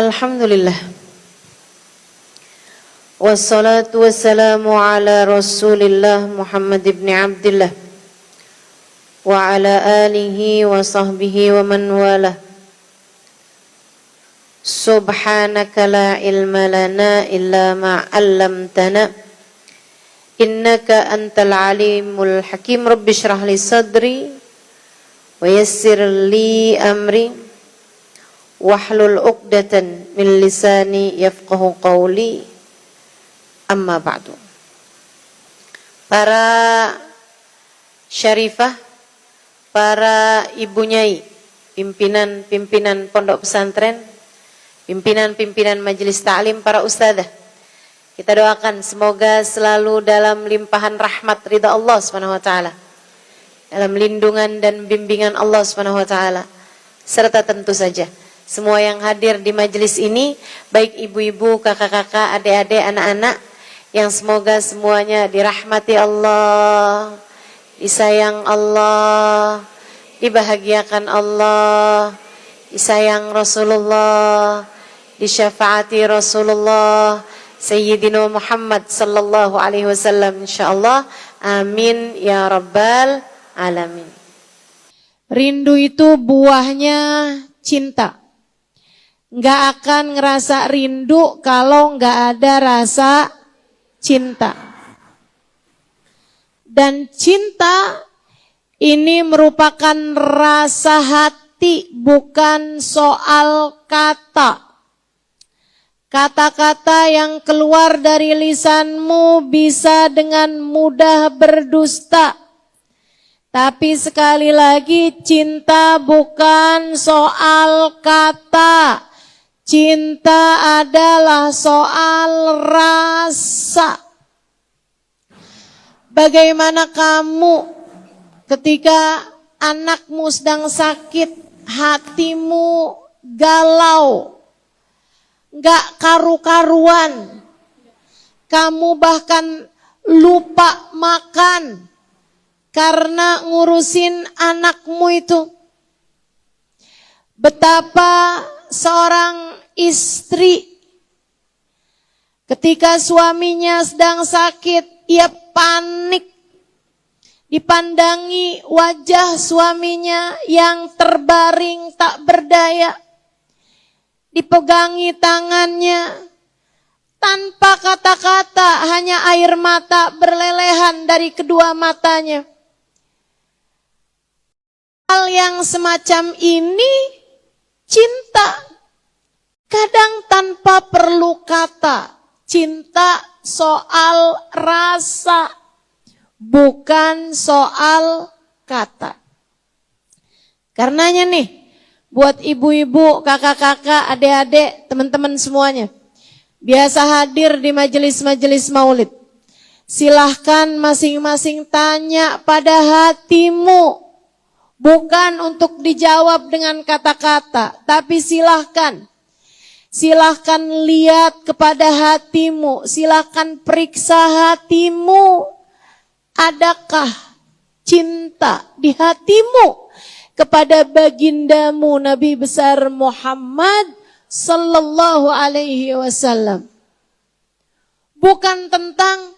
Alhamdulillah. Wassalatu wassalamu ala Rasulillah Muhammad ibn Abdillah wa ala alihi wa sahbihi wa man walah. Subhanaka la ilma lana illa ma 'allamtana innaka antal alimul hakim. Rabbi shrah li sadri wa yassir li amri wahlul 'uqdatan min lisani yafqahu qawli. Amma ba'du. Para syarifah, para ibu nyai, pimpinan-pimpinan pondok pesantren, pimpinan-pimpinan majelis ta'lim, para ustadzah, kita doakan semoga selalu dalam limpahan rahmat ridha Allah SWT, dalam lindungan dan bimbingan Allah SWT, serta tentu saja semua yang hadir di majelis ini, baik ibu-ibu, kakak-kakak, adik-adik, anak-anak, yang semoga semuanya dirahmati Allah, disayang Allah, dibahagiakan Allah, disayang Rasulullah, disyafaati Rasulullah Sayyidina Muhammad sallallahu alaihi wasallam insyaallah. Amin ya rabbal alamin. Rindu itu buahnya cinta. Nggak akan ngerasa rindu kalau nggak ada rasa cinta. Dan cinta ini merupakan rasa hati, bukan soal kata. Kata-kata yang keluar dari lisanmu bisa dengan mudah berdusta. Tapi sekali lagi, cinta bukan soal kata. Cinta adalah soal rasa. Bagaimana kamu ketika anakmu sedang sakit, hatimu galau, gak karu-karuan, kamu bahkan lupa makan karena ngurusin anakmu itu. Betapa seorang istri ketika suaminya sedang sakit, ia panik. Dipandangi wajah suaminya yang terbaring tak berdaya, dipegangi tangannya, tanpa kata-kata, hanya air mata berlelehan dari kedua matanya. Hal yang semacam ini cinta, kadang tanpa perlu kata. Cinta soal rasa, bukan soal kata. Karenanya nih, buat ibu-ibu, kakak-kakak, adik-adik, teman-teman semuanya, biasa hadir di majelis-majelis maulid, silahkan masing-masing tanya pada hatimu. Bukan untuk dijawab dengan kata-kata, tapi silahkan lihat kepada hatimu, silahkan periksa hatimu. Adakah cinta di hatimu kepada bagindamu Nabi besar Muhammad sallallahu alaihi wasallam? Bukan tentang,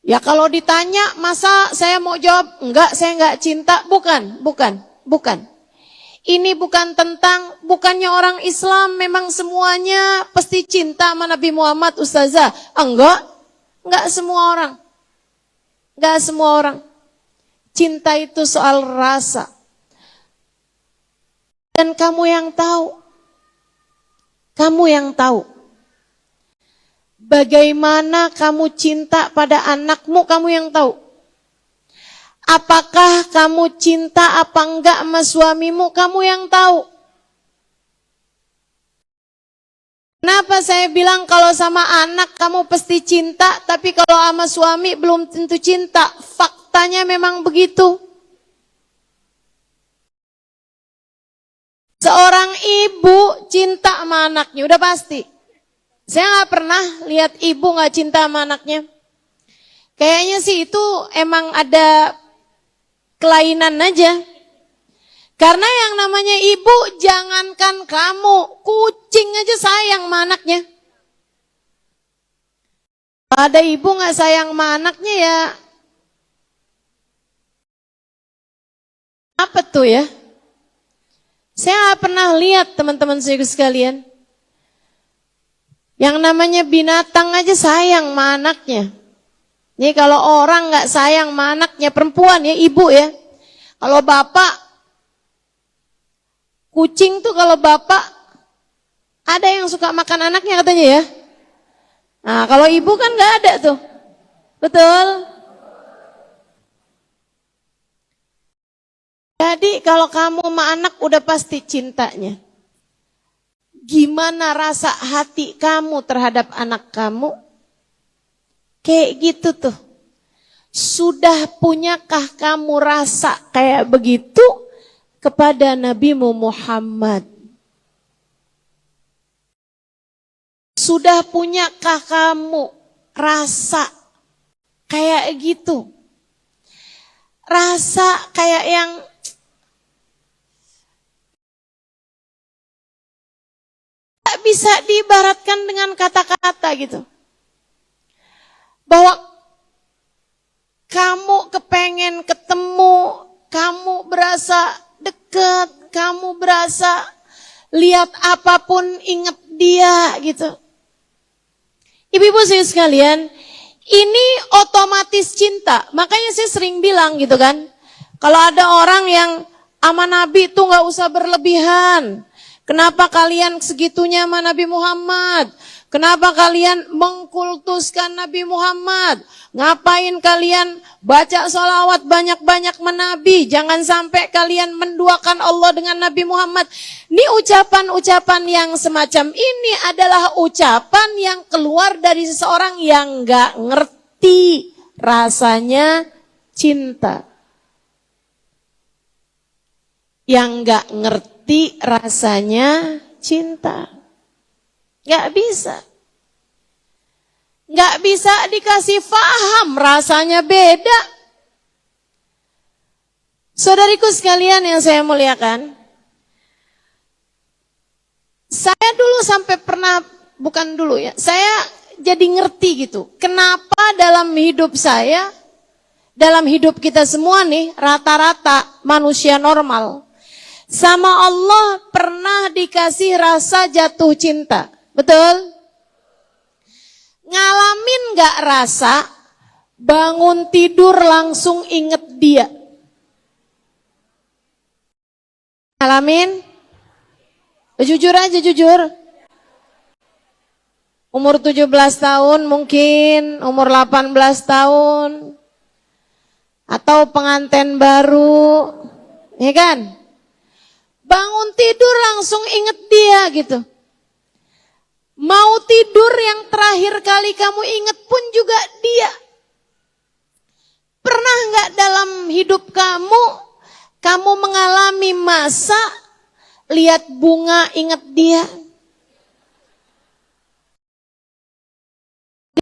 ya kalau ditanya masa saya mau jawab enggak, saya enggak cinta. Bukan. Ini bukan tentang, bukannya orang Islam memang semuanya pasti cinta sama Nabi Muhammad, ustazah. Enggak semua orang. Enggak semua orang. Cinta itu soal rasa. Dan kamu yang tahu. Kamu yang tahu. Bagaimana kamu cinta pada anakmu, kamu yang tahu. Apakah kamu cinta apa enggak sama suamimu, kamu yang tahu. Kenapa saya bilang kalau sama anak kamu pasti cinta, tapi kalau sama suami belum tentu cinta? Faktanya memang begitu. Seorang ibu cinta sama anaknya, udah pasti. Saya gak pernah lihat ibu gak cinta sama anaknya. Kayaknya sih itu emang ada kelainan aja. Karena yang namanya ibu, jangankan kamu, kucing aja sayang sama anaknya. Kalau ada ibu gak sayang sama anaknya ya, apa tuh ya? Saya gak pernah lihat teman-teman saya sekalian. Yang namanya binatang aja sayang sama anaknya. Jadi kalau orang gak sayang sama anaknya, perempuan ya, ibu ya. Kalau bapak, kucing tuh kalau bapak, ada yang suka makan anaknya katanya ya. Nah kalau ibu kan gak ada tuh. Betul? Jadi kalau kamu sama anak udah pasti cintanya. Gimana rasa hati kamu terhadap anak kamu? Kayak gitu tuh. Sudah punyakah kamu rasa kayak begitu kepada Nabi Muhammad? Sudah punyakah kamu rasa kayak gitu? Rasa kayak yang tak bisa diibaratkan dengan kata-kata gitu. Bahwa kamu kepengen ketemu, kamu berasa deket, kamu berasa lihat apapun ingat dia gitu. Ibu-ibu saya sekalian, ini otomatis cinta. Makanya saya sering bilang gitu kan, kalau ada orang yang sama Nabi tuh gak usah berlebihan. Kenapa kalian segitunya sama Nabi Muhammad? Kenapa kalian mengkultuskan Nabi Muhammad? Ngapain kalian baca sholawat banyak-banyak menabi? Jangan sampai kalian menduakan Allah dengan Nabi Muhammad. Ini ucapan-ucapan yang semacam ini adalah ucapan yang keluar dari seseorang yang gak ngerti rasanya cinta. Yang gak ngerti rasanya cinta. Gak bisa. Gak bisa dikasih faham, rasanya beda. Saudariku sekalian yang saya muliakan, saya dulu sampai pernah, bukan dulu ya, saya jadi ngerti gitu. Kenapa dalam hidup saya, dalam hidup kita semua nih, rata-rata manusia normal, sama Allah pernah dikasih rasa jatuh cinta. Betul? Ngalamin gak rasa bangun tidur langsung inget dia? Ngalamin? Jujur aja, jujur. Umur 17 tahun mungkin, umur 18 tahun. Atau pengantin baru. Ya kan? Bangun tidur langsung inget dia gitu. Mau tidur yang terakhir kali kamu inget pun juga dia. Pernah gak dalam hidup kamu mengalami masa lihat bunga inget dia?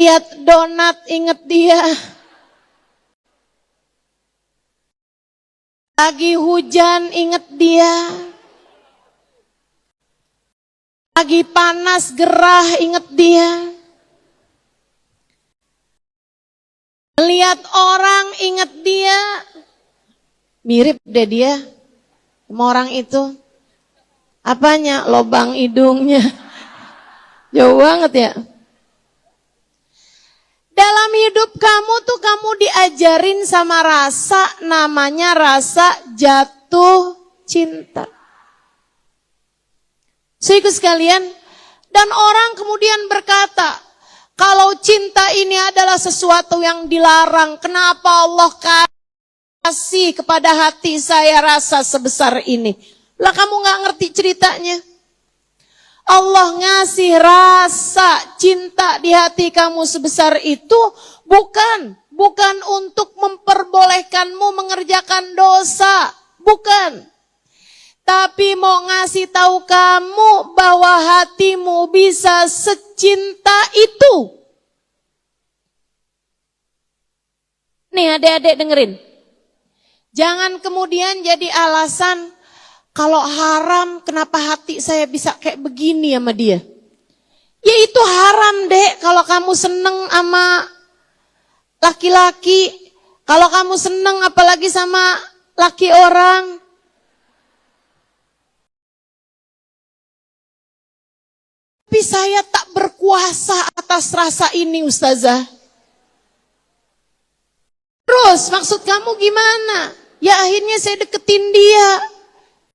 Lihat donat inget dia? Lagi hujan inget dia? Lagi panas gerah inget dia? Melihat orang inget dia? Mirip deh dia sama orang itu. Apanya? Lobang hidungnya. Jauh banget ya. Dalam hidup kamu tuh kamu diajarin sama rasa, namanya rasa jatuh cinta. Saudaraku sekalian, dan orang kemudian berkata, kalau cinta ini adalah sesuatu yang dilarang, kenapa Allah kasih kepada hati saya rasa sebesar ini? Lah kamu gak ngerti ceritanya. Allah ngasih rasa cinta di hati kamu sebesar itu bukan untuk memperbolehkanmu mengerjakan dosa, bukan. Tapi mau ngasih tahu kamu bahwa hatimu bisa secinta itu. Nih adik-adik dengerin. Jangan kemudian jadi alasan, Kalau haram, kenapa hati saya bisa kayak begini sama dia? Ya itu haram, Dek, kalau kamu seneng sama laki-laki. Kalau kamu seneng apalagi sama laki orang. Tapi saya tak berkuasa atas rasa ini, Ustazah. Terus maksud kamu gimana? Ya akhirnya saya deketin dia.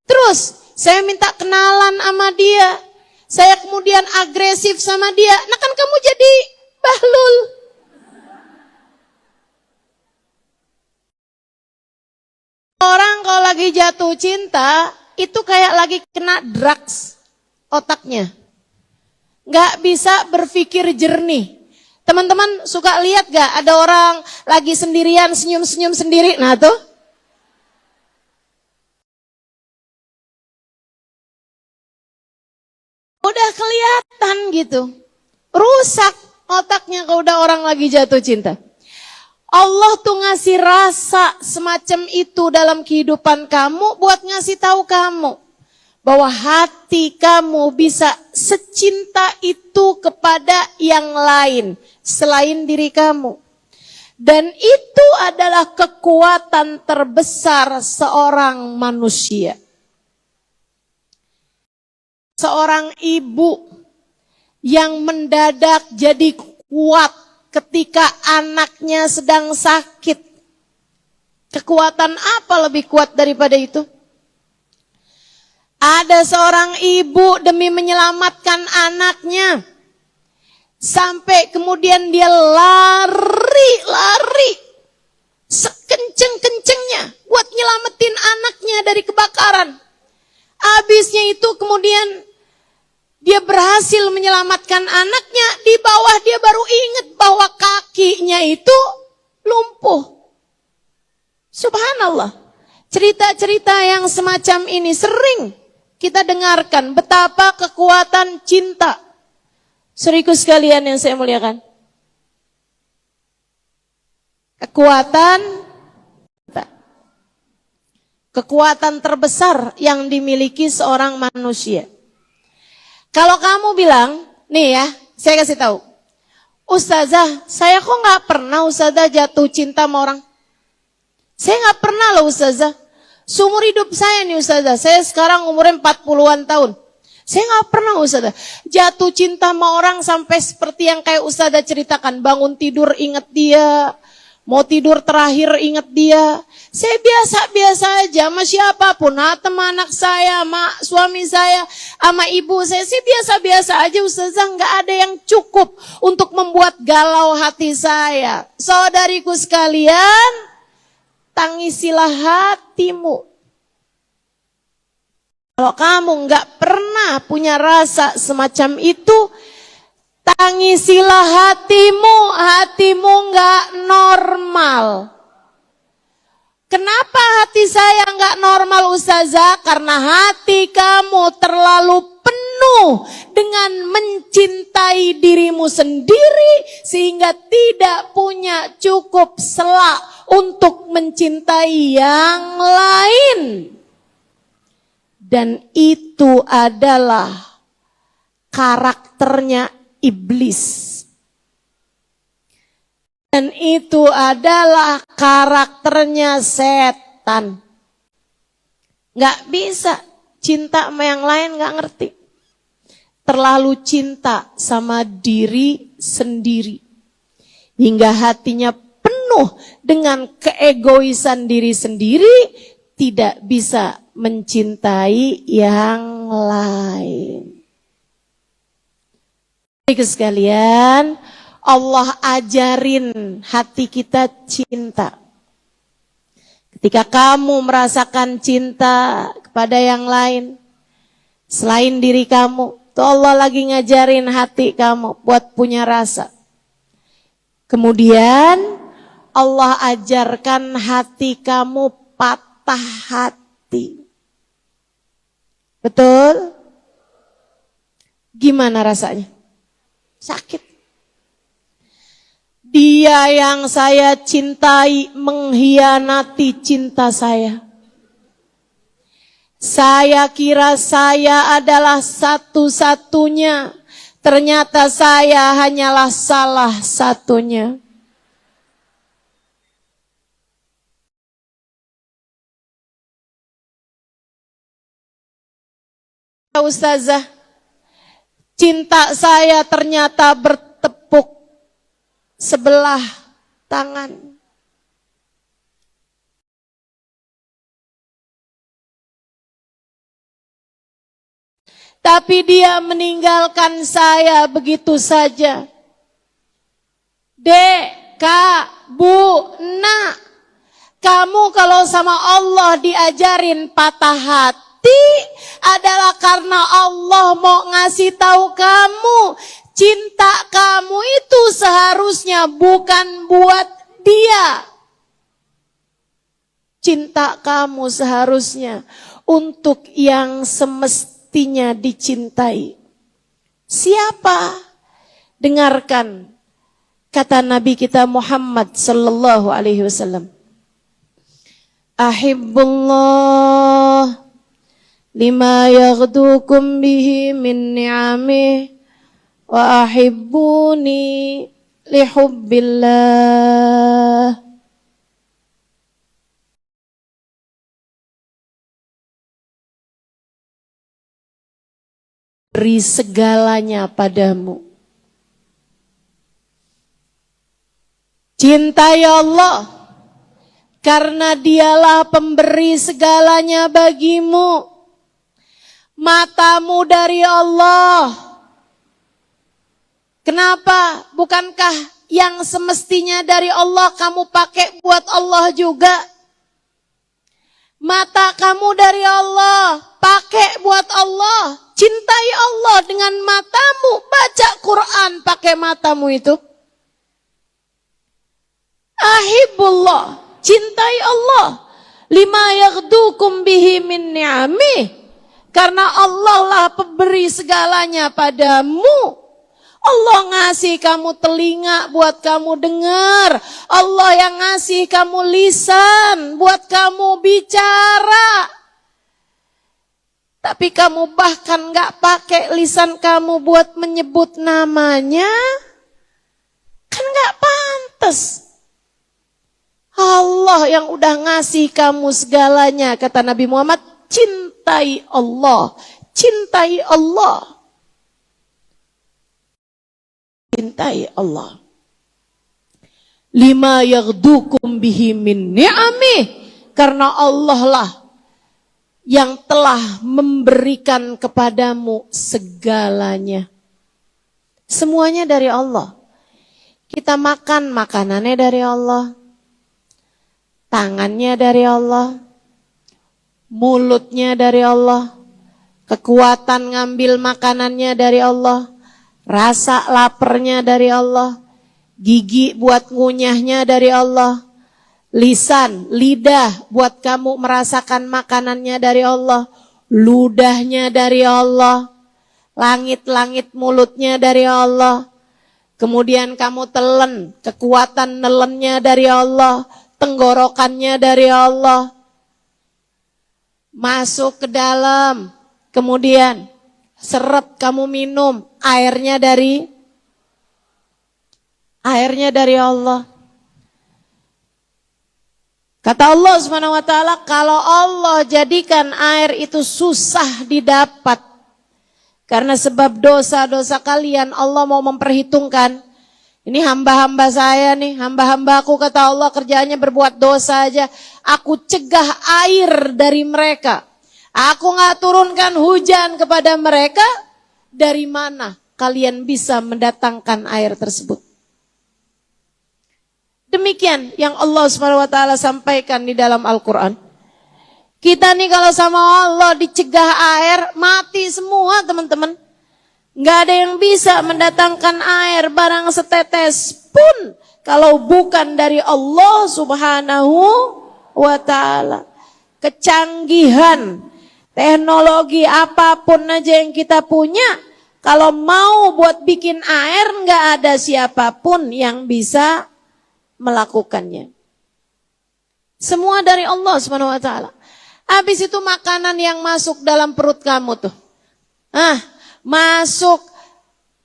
Terus saya minta kenalan sama dia. Saya kemudian agresif sama dia. Nah kan kamu jadi bahlul. Orang kalau lagi jatuh cinta, itu kayak lagi kena drugs otaknya. Nggak bisa berpikir jernih. Teman-teman suka lihat gak ada orang lagi sendirian senyum-senyum sendiri? Nah tuh. Udah kelihatan gitu. Rusak otaknya kalau udah orang lagi jatuh cinta. Allah tuh ngasih rasa semacam itu dalam kehidupan kamu buat ngasih tahu kamu. Bahwa hati kamu bisa secinta itu kepada yang lain selain diri kamu. Dan itu adalah kekuatan terbesar seorang manusia. Seorang ibu yang mendadak jadi kuat ketika anaknya sedang sakit. Kekuatan apa lebih kuat daripada itu? Ada seorang ibu demi menyelamatkan anaknya. Sampai kemudian dia lari sekenceng-kencengnya buat nyelamatin anaknya dari kebakaran. Habisnya itu kemudian dia berhasil menyelamatkan anaknya. Di bawah dia baru ingat bahwa kakinya itu lumpuh. Subhanallah. Cerita-cerita yang semacam ini sering kita dengarkan betapa kekuatan cinta. Saudaraku sekalian yang saya muliakan. Kekuatan terbesar yang dimiliki seorang manusia. Kalau kamu bilang, nih ya, saya kasih tahu. Ustazah, saya kok gak pernah Ustazah jatuh cinta sama orang. Saya gak pernah loh Ustazah. Seumur hidup saya nih Ustazah, saya sekarang umurnya 40-an tahun. Saya gak pernah Ustazah jatuh cinta sama orang sampai seperti yang kayak Ustazah ceritakan. Bangun tidur ingat dia, mau tidur terakhir ingat dia. Saya biasa-biasa aja sama siapapun, sama anak saya, sama suami saya, sama ibu saya biasa-biasa aja Ustazah. Gak ada yang cukup untuk membuat galau hati saya. Saudariku sekalian, tangisilah hatimu. Kalau kamu nggak pernah punya rasa semacam itu, tangisilah hatimu nggak normal. Kenapa hati saya nggak normal Ustazah? Karena hati kamu terlalu penuh dengan mencintai dirimu sendiri sehingga tidak punya cukup selak untuk mencintai yang lain. Dan itu adalah karakternya iblis. Dan itu adalah karakternya setan. Gak bisa cinta sama yang lain, gak ngerti. Terlalu cinta sama diri sendiri. Hingga hatinya penuh dengan keegoisan diri sendiri, tidak bisa mencintai yang lain. Baik sekalian, Allah ajarin hati kita cinta. Ketika kamu merasakan cinta kepada yang lain selain diri kamu, tuh Allah lagi ngajarin hati kamu buat punya rasa. Kemudian Allah ajarkan hati kamu patah hati. Betul? Gimana rasanya? Sakit. Dia yang saya cintai mengkhianati cinta saya. Saya kira saya adalah satu-satunya. Ternyata saya hanyalah salah satunya. Ustazah, cinta saya ternyata bertepuk sebelah tangan. Tapi dia meninggalkan saya begitu saja. Dek, Kak, Bu, Nak, kamu kalau sama Allah diajarin patah hati adalah karena Allah mau ngasih tahu kamu, cinta kamu itu seharusnya bukan buat dia. Cinta kamu seharusnya untuk yang semestinya dicintai. Siapa? Dengarkan kata Nabi kita Muhammad sallallahu alaihi wasallam. Ahibbullah lima yaghdukum bihi min ni'amih wa ahibbuni lihubbillah. Beri segalanya padamu. Cintai Allah karena dialah pemberi segalanya bagimu. Matamu dari Allah. Kenapa? Bukankah yang semestinya dari Allah kamu pakai buat Allah juga? Mata kamu dari Allah, pakai buat Allah. Cintai Allah dengan matamu. Baca Quran pakai matamu itu. Ahibbullah, cintai Allah. Lima yaghdukum bihi min ni'amih. Karena Allah lah pemberi segalanya padamu. Allah ngasih kamu telinga buat kamu dengar. Allah yang ngasih kamu lisan buat kamu bicara. Tapi kamu bahkan gak pakai lisan kamu buat menyebut namanya. Kan gak pantas. Allah yang udah ngasih kamu segalanya. Kata Nabi Muhammad, cintai Allah. Cintai Allah. Cintai Allah. Lima yaghdukum bihi min ni'amih. Karena Allah lah yang telah memberikan kepadamu segalanya. Semuanya dari Allah. Kita makan, makanannya dari Allah. Tangannya dari Allah. Mulutnya dari Allah. Kekuatan ngambil makanannya dari Allah. Rasa laparnya dari Allah. Gigi buat ngunyahnya dari Allah. Lisan, lidah buat kamu merasakan makanannya dari Allah. Ludahnya dari Allah. Langit-langit mulutnya dari Allah. Kemudian kamu telan, kekuatan nelennya dari Allah. Tenggorokannya dari Allah. Masuk ke dalam. Kemudian seret kamu minum. Airnya dari Allah. Kata Allah Subhanahu wa taala, kalau Allah jadikan air itu susah didapat karena sebab dosa-dosa kalian, Allah mau memperhitungkan. Ini hamba-hamba saya nih, hamba-hambaku, kata Allah, kerjaannya berbuat dosa aja. Aku cegah air dari mereka. Aku gak turunkan hujan kepada mereka. Dari mana kalian bisa mendatangkan air tersebut? Demikian yang Allah SWT sampaikan di dalam Al-Quran. Kita nih kalau sama Allah dicegah air, mati semua teman-teman. Nggak ada yang bisa mendatangkan air barang setetes pun kalau bukan dari Allah Subhanahu wa ta'ala. Kecanggihan, teknologi apapun aja yang kita punya, kalau mau buat bikin air nggak ada siapapun yang bisa melakukannya. Semua dari Allah Subhanahu wa ta'ala. Habis itu makanan yang masuk dalam perut kamu tuh.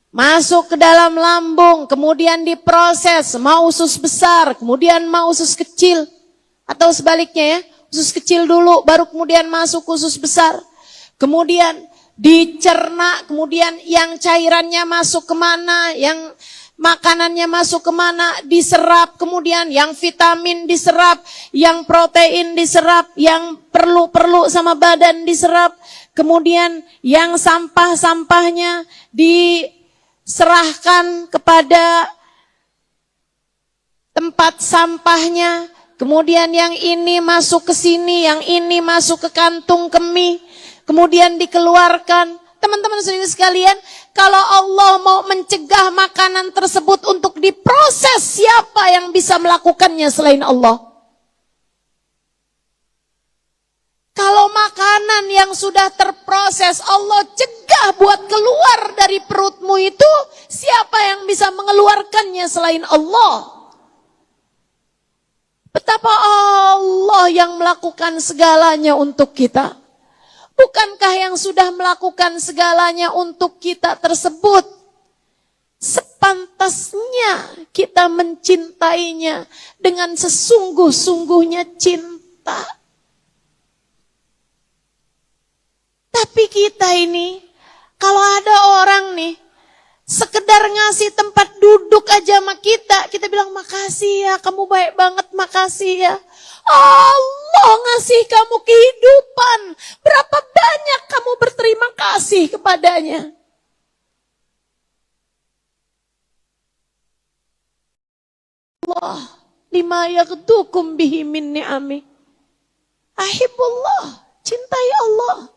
Masuk ke dalam lambung, kemudian diproses, mau usus besar, kemudian mau usus kecil. Atau sebaliknya ya, usus kecil dulu, baru kemudian masuk usus besar. Kemudian dicerna, kemudian yang cairannya masuk kemana, yang makanannya masuk kemana, diserap, kemudian yang vitamin diserap, yang protein diserap, yang perlu sama badan diserap, kemudian yang sampah-sampahnya diserahkan kepada tempat sampahnya, kemudian yang ini masuk ke sini, yang ini masuk ke kantung kemih, kemudian dikeluarkan. Teman-teman saudara sekalian, kalau Allah mau mencegah makanan tersebut untuk diproses, siapa yang bisa melakukannya selain Allah? Kalau makanan yang sudah terproses Allah cegah buat keluar dari perutmu itu, siapa yang bisa mengeluarkannya selain Allah? Betapa Allah yang melakukan segalanya untuk kita. Bukankah yang sudah melakukan segalanya untuk kita tersebut sepantasnya kita mencintainya dengan sesungguh-sungguhnya cinta? Tapi kita ini, kalau ada orang nih, sekedar ngasih tempat duduk aja sama kita bilang makasih ya, kamu baik banget, makasih ya. Allah ngasih kamu kehidupan, berapa banyak kamu berterima kasih kepadanya. Allah lima yaghdukum bihi min ni'ami. Ahibullah, cintai Allah.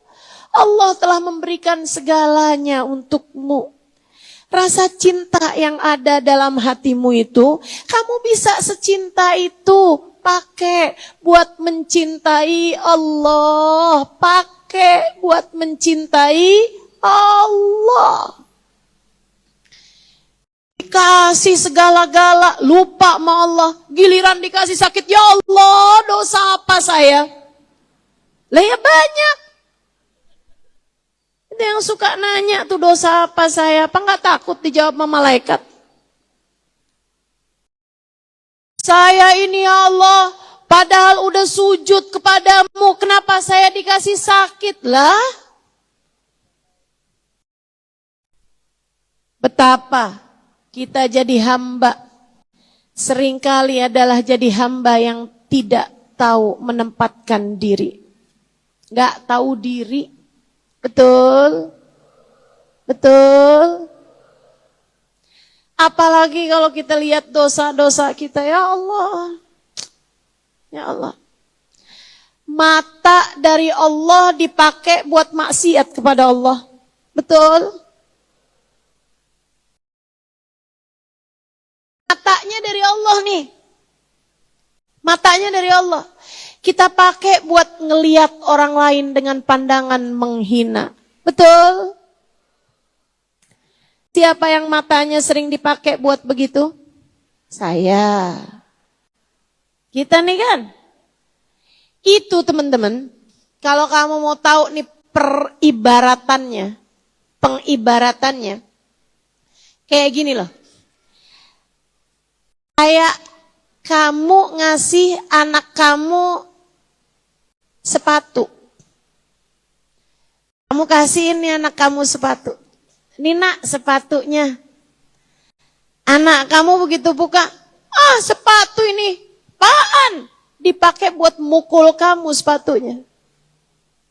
Allah telah memberikan segalanya untukmu. Rasa cinta yang ada dalam hatimu itu, kamu bisa secinta itu pakai buat mencintai Allah, pakai buat mencintai Allah. Dikasih segala-gala, lupa sama Allah. Giliran dikasih sakit, ya Allah, dosa apa saya? Lah ya banyak. Itu yang suka nanya tuh, dosa apa saya? Apa nggak takut dijawab sama malaikat? Saya ini ya Allah, padahal udah sujud kepadamu, kenapa saya dikasih sakit lah? Betapa kita jadi hamba, seringkali adalah jadi hamba yang tidak tahu menempatkan diri. Gak tahu diri, betul? Betul? Apalagi kalau kita lihat dosa-dosa kita, ya Allah. Ya Allah. Mata dari Allah dipakai buat maksiat kepada Allah. Betul? Matanya dari Allah nih. Matanya dari Allah. Kita pakai buat ngelihat orang lain dengan pandangan menghina. Betul? Siapa yang matanya sering dipakai buat begitu? Saya. Kita nih kan? Itu teman-teman, kalau kamu mau tahu nih pengibaratannya, kayak gini loh. Kayak kamu ngasih anak kamu sepatu. Kamu kasih ini anak kamu sepatu. Ini nak sepatunya. Anak kamu begitu buka, sepatu ini, apaan? Dipakai buat mukul kamu sepatunya.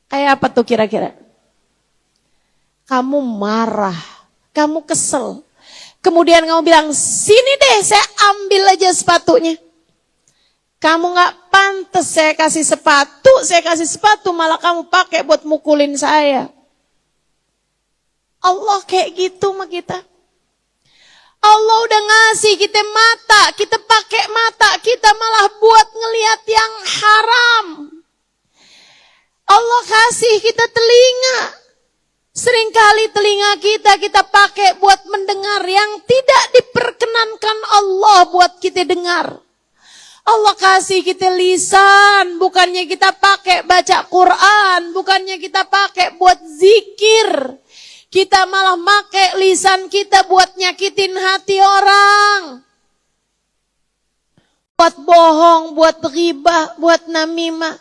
Kayak apa tuh kira-kira? Kamu marah, kamu kesel. Kemudian kamu bilang, sini deh saya ambil aja sepatunya. Kamu gak pantas saya kasih sepatu, malah kamu pakai buat mukulin saya. Allah kayak gitu sama kita. Allah udah ngasih kita mata, kita pakai mata, kita malah buat ngelihat yang haram. Allah kasih kita telinga. Seringkali telinga kita pakai buat mendengar yang tidak diperkenankan Allah buat kita dengar. Allah kasih kita lisan, bukannya kita pakai baca Quran, bukannya kita pakai buat zikir. Kita malah pakai lisan kita buat nyakitin hati orang. Buat bohong, buat ghibah, buat namimah.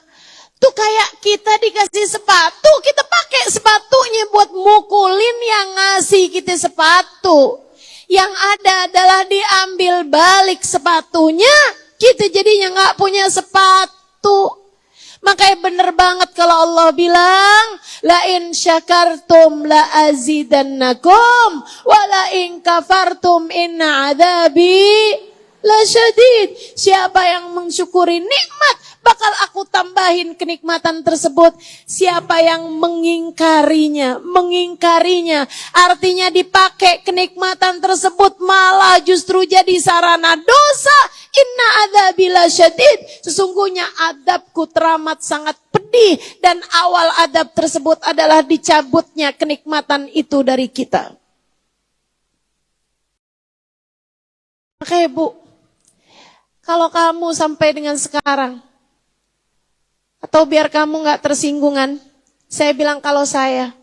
Tuh kayak kita dikasih sepatu, kita pakai sepatunya buat mukulin yang ngasih kita sepatu. Yang ada adalah diambil balik sepatunya, kita jadinya gak punya sepatu. Makanya bener banget kalau Allah bilang, la in syakartum la azidannakum, wa la in kafartum inna adabi la syadid. Siapa yang mensyukuri nikmat, bakal aku tambahin kenikmatan tersebut. Siapa yang mengingkarinya, artinya dipakai kenikmatan tersebut malah justru jadi sarana dosa. Inna adzabila syadid, sesungguhnya adabku teramat sangat pedih. Dan awal adab tersebut adalah dicabutnya kenikmatan itu dari kita. Makanya Bu, kalau kamu sampai dengan sekarang, atau biar kamu gak tersinggungan, saya bilang kalau saya,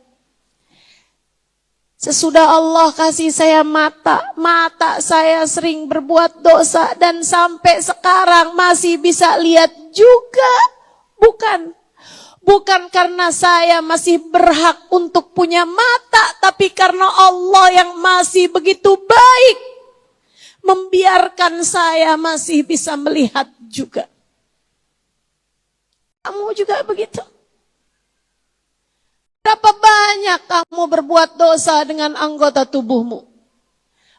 sesudah Allah kasih saya mata saya sering berbuat dosa dan sampai sekarang masih bisa lihat juga. Bukan karena saya masih berhak untuk punya mata, tapi karena Allah yang masih begitu baik membiarkan saya masih bisa melihat juga. Kamu juga begitu? Berapa banyak kamu berbuat dosa dengan anggota tubuhmu?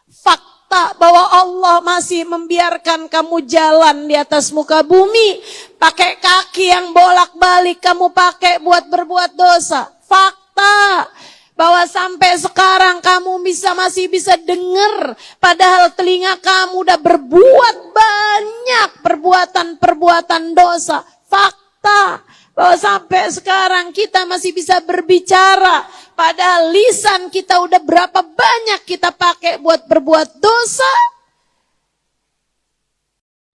Fakta bahwa Allah masih membiarkan kamu jalan di atas muka bumi, pakai kaki yang bolak-balik kamu pakai buat berbuat dosa. Fakta bahwa sampai sekarang kamu masih bisa dengar, padahal telinga kamu udah berbuat banyak perbuatan dosa. Fakta bahwa sampai sekarang kita masih bisa berbicara, padahal lisan kita udah berapa banyak kita pakai buat berbuat dosa.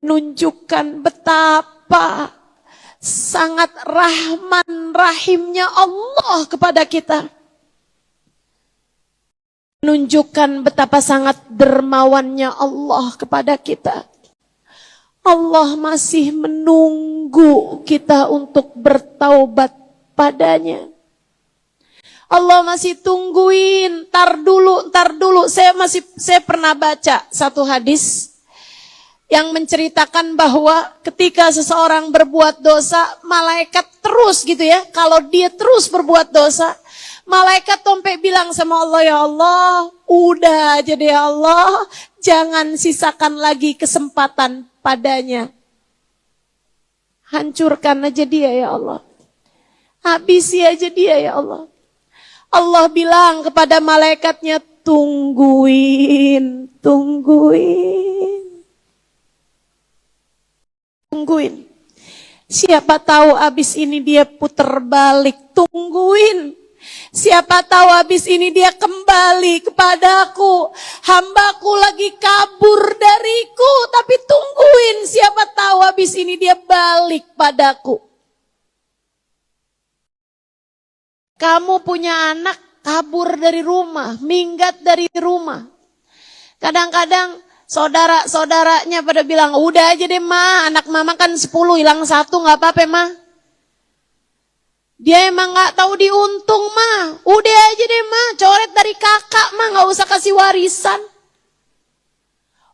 Menunjukkan betapa sangat rahman rahimnya Allah kepada kita. Menunjukkan betapa sangat dermawannya Allah kepada kita. Allah masih menunggu kita untuk bertaubat padanya. Allah masih tungguin, tar dulu. Saya pernah baca satu hadis yang menceritakan bahwa ketika seseorang berbuat dosa, malaikat terus gitu ya, kalau dia terus berbuat dosa, malaikat sampai bilang sama Allah, ya Allah, udah aja deh ya Allah, jangan sisakan lagi kesempatan padanya. Hancurkan aja dia ya Allah. Habisi aja dia ya Allah. Allah bilang kepada malaikatnya, tungguin. Siapa tahu abis ini dia puter balik, tungguin. Siapa tahu habis ini dia kembali kepadaku. Hambaku lagi kabur dariku, tapi tungguin. Siapa tahu habis ini dia balik padaku. Kamu punya anak kabur dari rumah, minggat dari rumah. Kadang-kadang saudara-saudaranya pada bilang, udah aja deh ma, anak mama kan 10, hilang 1 gak apa-apa ma. Dia emang gak tahu diuntung mah. Udah aja deh mah, coret dari kakak mah, gak usah kasih warisan.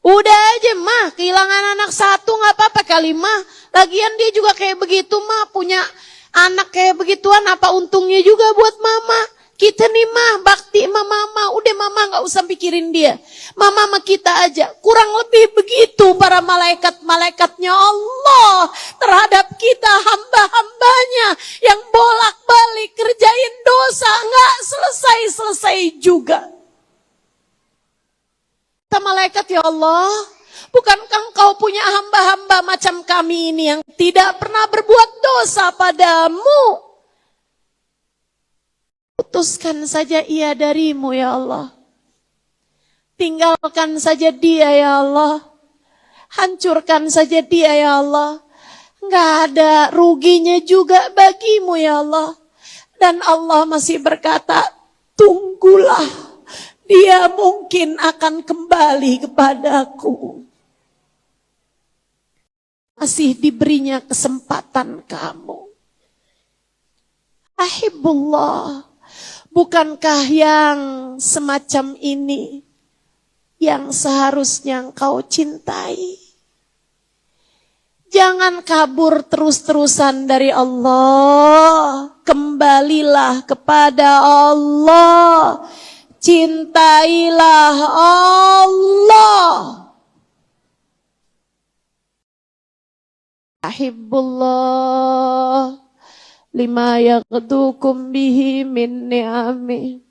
Udah aja mah, kehilangan anak 1 gak apa-apa kali mah. Lagian dia juga kayak begitu mah, punya anak kayak begituan, apa untungnya juga buat mama. Kita nih mah, bakti sama mama, udah mama gak usah pikirin dia. Mama sama kita aja, kurang lebih begitu para malaikat-malaikatnya Allah terhadap kita hamba-hambanya yang bolak-balik kerjain dosa, gak selesai-selesai juga. Kata malaikat, ya Allah, bukankah engkau punya hamba-hamba macam kami ini yang tidak pernah berbuat dosa padamu? Putuskan saja ia darimu ya Allah. Tinggalkan saja dia ya Allah. Hancurkan saja dia ya Allah. Nggak ada ruginya juga bagimu ya Allah. Dan Allah masih berkata, tunggulah, dia mungkin akan kembali kepadaku. Masih diberinya kesempatan kamu. Ahibullah, bukankah yang semacam ini yang seharusnya engkau cintai? Jangan kabur terus-terusan dari Allah. Kembalilah kepada Allah. Cintailah Allah. Ahibbullah lima yaqdukum bihi min ni'ami.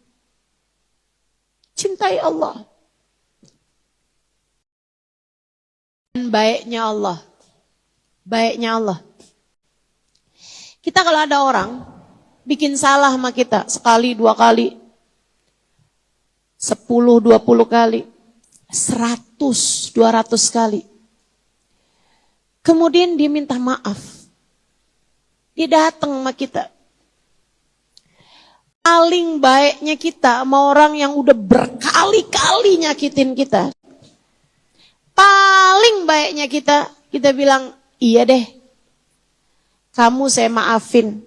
Cintai Allah. Dan baiknya Allah. Baiknya Allah. Kita kalau ada orang bikin salah sama kita sekali, 2 kali, 10, 20 kali, 100, 200 kali. Kemudian dia minta maaf. Dia datang sama kita. Paling baiknya kita sama orang yang udah berkali-kali nyakitin kita. Paling baiknya kita bilang, iya deh, kamu saya maafin.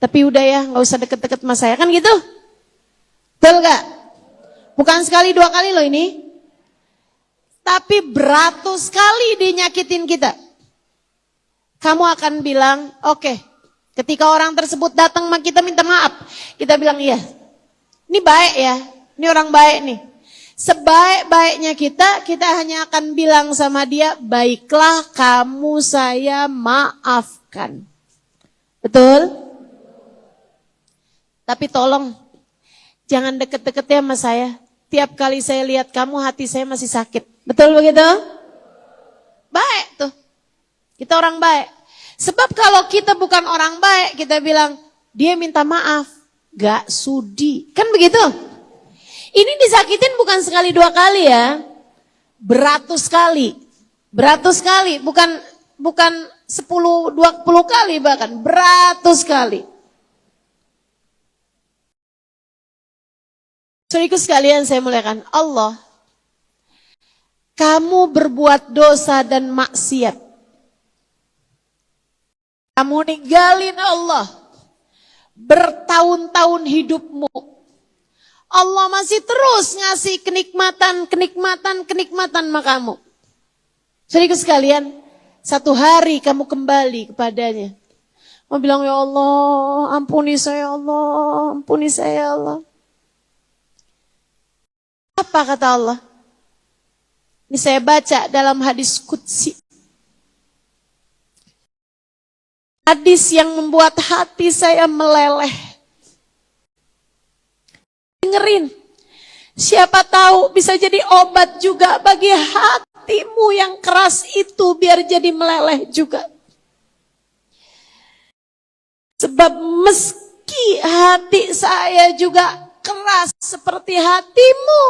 Tapi udah ya, gak usah deket-deket sama saya. Kan gitu? Betul gak? Bukan sekali 2 kali loh ini. Tapi beratus kali dia nyakitin kita. Kamu akan bilang, oke. Ketika orang tersebut datang sama kita minta maaf. Kita bilang, iya. Ini baik ya. Ini orang baik nih. Sebaik-baiknya kita hanya akan bilang sama dia, baiklah kamu saya maafkan. Betul? Tapi tolong, jangan deket-deket ya sama saya. Tiap kali saya lihat kamu, hati saya masih sakit. Betul begitu? Baik tuh. Kita orang baik. Sebab kalau kita bukan orang baik, kita bilang, dia minta maaf. Gak sudi. Kan begitu? Ini disakitin bukan sekali 2 kali ya. Beratus kali. Beratus kali. Bukan 10, 20 kali bahkan. Beratus kali. Saudaraku sekalian saya muliakan Allah. Kamu berbuat dosa dan maksiat. Kamu ninggalin Allah. Bertahun-tahun hidupmu. Allah masih terus ngasih kenikmatan sama kamu. Saudaraku sekalian, satu hari kamu kembali kepadanya. Mau bilang, ya Allah, ampuni saya Allah, ampuni saya Allah. Apa kata Allah? Ini saya baca dalam hadis qudsi. Hadis yang membuat hati saya meleleh. Dengerin, siapa tahu bisa jadi obat juga bagi hatimu yang keras itu biar jadi meleleh juga. Sebab meski hati saya juga keras seperti hatimu,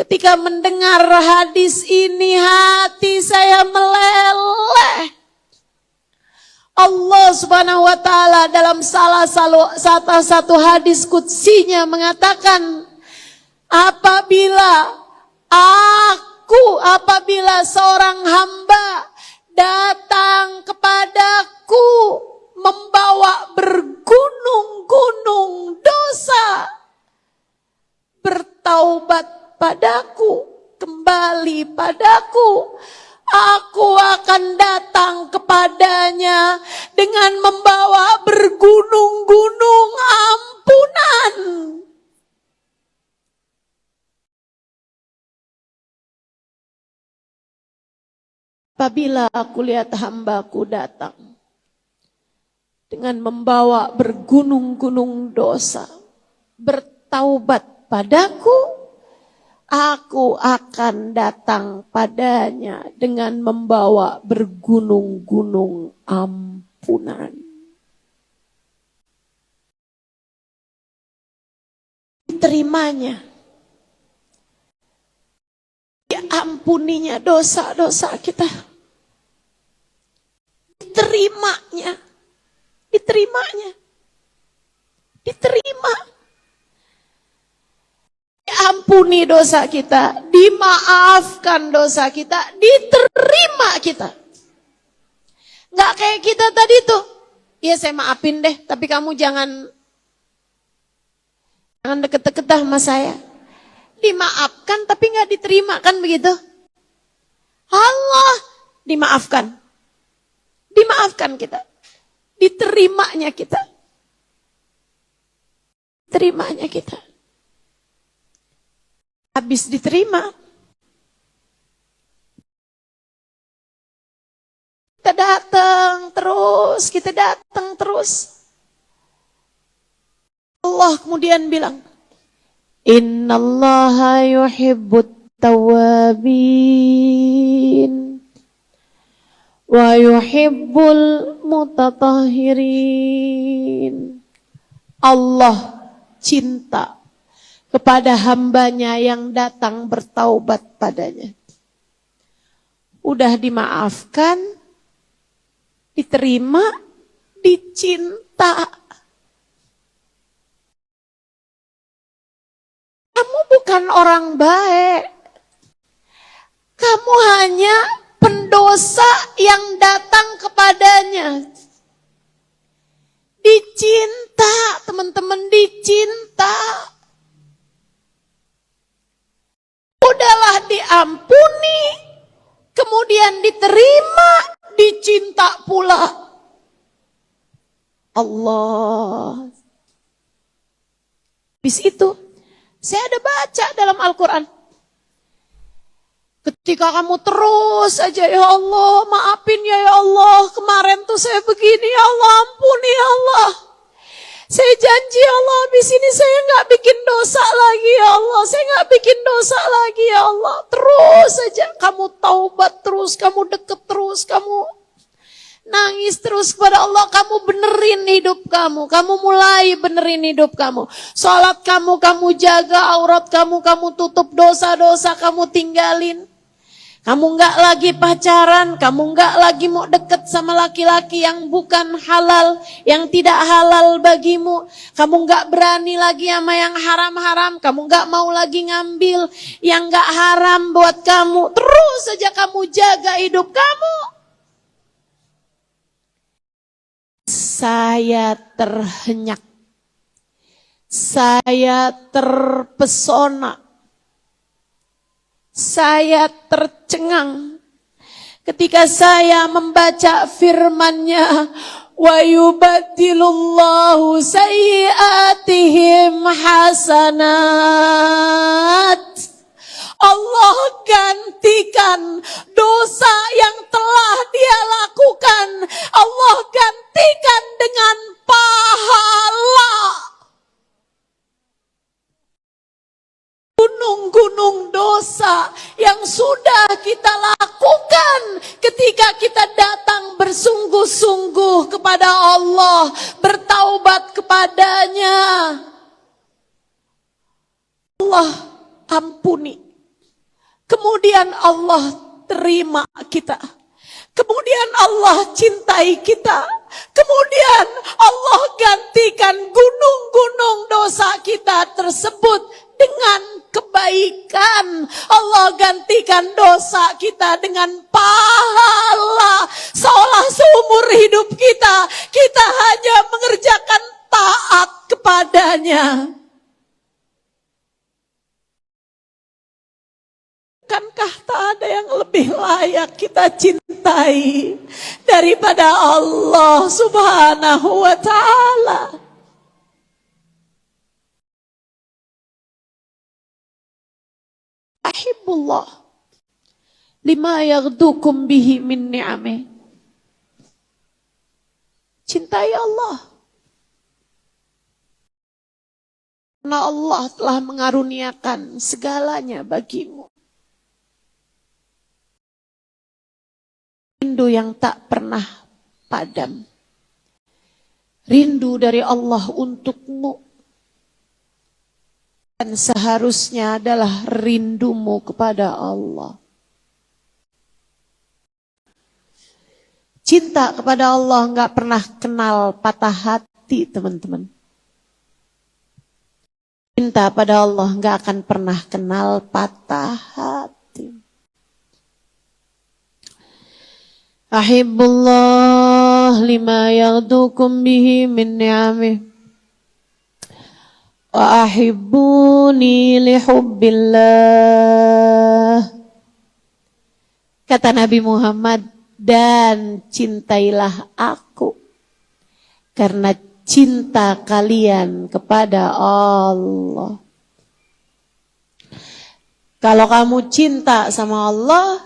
ketika mendengar hadis ini hati saya meleleh. Allah Subhanahu wa taala dalam salah satu hadis qudsinya mengatakan, apabila seorang hamba datang kepadaku membawa bergunung-gunung dosa, bertaubat padaku, kembali padaku, aku akan datang kepadanya dengan membawa bergunung-gunung ampunan. Apabila aku lihat hambaku datang dengan membawa bergunung-gunung dosa, bertaubat padaku, aku akan datang padanya dengan membawa bergunung-gunung ampunan. Diterimanya. Di diampuninya dosa-dosa kita. Diterimanya. Diterima. Diampuni dosa kita, dimaafkan dosa kita, diterima kita. Nggak kayak kita tadi tuh. Iya saya maafin deh, tapi kamu jangan deket-deket sama saya. Dimaafkan tapi nggak diterima, kan begitu? Allah dimaafkan. Dimaafkan kita. Diterimanya kita. Terimanya kita. Habis diterima, kita datang terus. Allah kemudian bilang, Innallaha yuhibbut tawabin wa yuhibbul mutatahhirin. Allah cinta kepada hambanya yang datang bertaubat padanya. Udah dimaafkan, diterima, dicinta. Kamu bukan orang baik. Kamu hanya pendosa yang datang kepadanya. Dicinta, teman-teman, dicinta. Udahlah diampuni, kemudian diterima, dicinta pula. Allah. Habis itu, saya ada baca dalam Al-Quran. Ketika kamu terus aja, ya Allah, maafin ya Allah, kemarin tuh saya begini, ya Allah, ampuni ya Allah. Saya janji ya Allah, habis ini saya gak bikin dosa lagi ya Allah. Saya gak bikin dosa lagi ya Allah. Terus saja kamu taubat terus, kamu deket terus, kamu nangis terus kepada Allah. Kamu benerin hidup kamu. Kamu mulai benerin hidup kamu. Salat kamu jaga, aurat kamu tutup, dosa-dosa kamu tinggalin. Kamu nggak lagi pacaran, kamu nggak lagi mau deket sama laki-laki yang bukan halal, yang tidak halal bagimu. Kamu nggak berani lagi sama yang haram-haram, kamu nggak mau lagi ngambil yang nggak haram buat kamu. Terus saja kamu jaga hidup kamu. Saya terhenyak, saya terpesona. Saya tercengang ketika saya membaca firman-Nya, wa yubaddilullahu sayyi'atihim hasanat. Allah gantikan dosa yang telah dia lakukan, Allah gantikan dengan pahala. Gunung-gunung dosa yang sudah kita lakukan ketika kita datang bersungguh-sungguh kepada Allah, bertaubat kepadanya. Allah ampuni. Kemudian Allah terima kita. Kemudian Allah cintai kita. Kemudian Allah gantikan gunung-gunung dosa kita tersebut dengan kebaikan. Allah gantikan dosa kita dengan pahala. Seolah seumur hidup kita hanya mengerjakan taat kepadanya. Bukankah tak ada yang lebih layak kita cintai daripada Allah Subhanahu wa ta'ala? Ahibbullah lima yaghdukum bihi min ni'amih. Cintai Allah karena Allah telah mengaruniakan segalanya bagimu. Rindu yang tak pernah padam. Rindu dari Allah untukmu. Dan seharusnya adalah rindumu kepada Allah. Cinta kepada Allah nggak pernah kenal patah hati, teman-teman. Cinta pada Allah nggak akan pernah kenal patah hati. Ahibbullah lima yaghdukum bihi min ni'amih wa ahibbuni lihubbillah. Kata Nabi Muhammad, dan cintailah aku karena cinta kalian kepada Allah. Kalau kamu cinta sama Allah,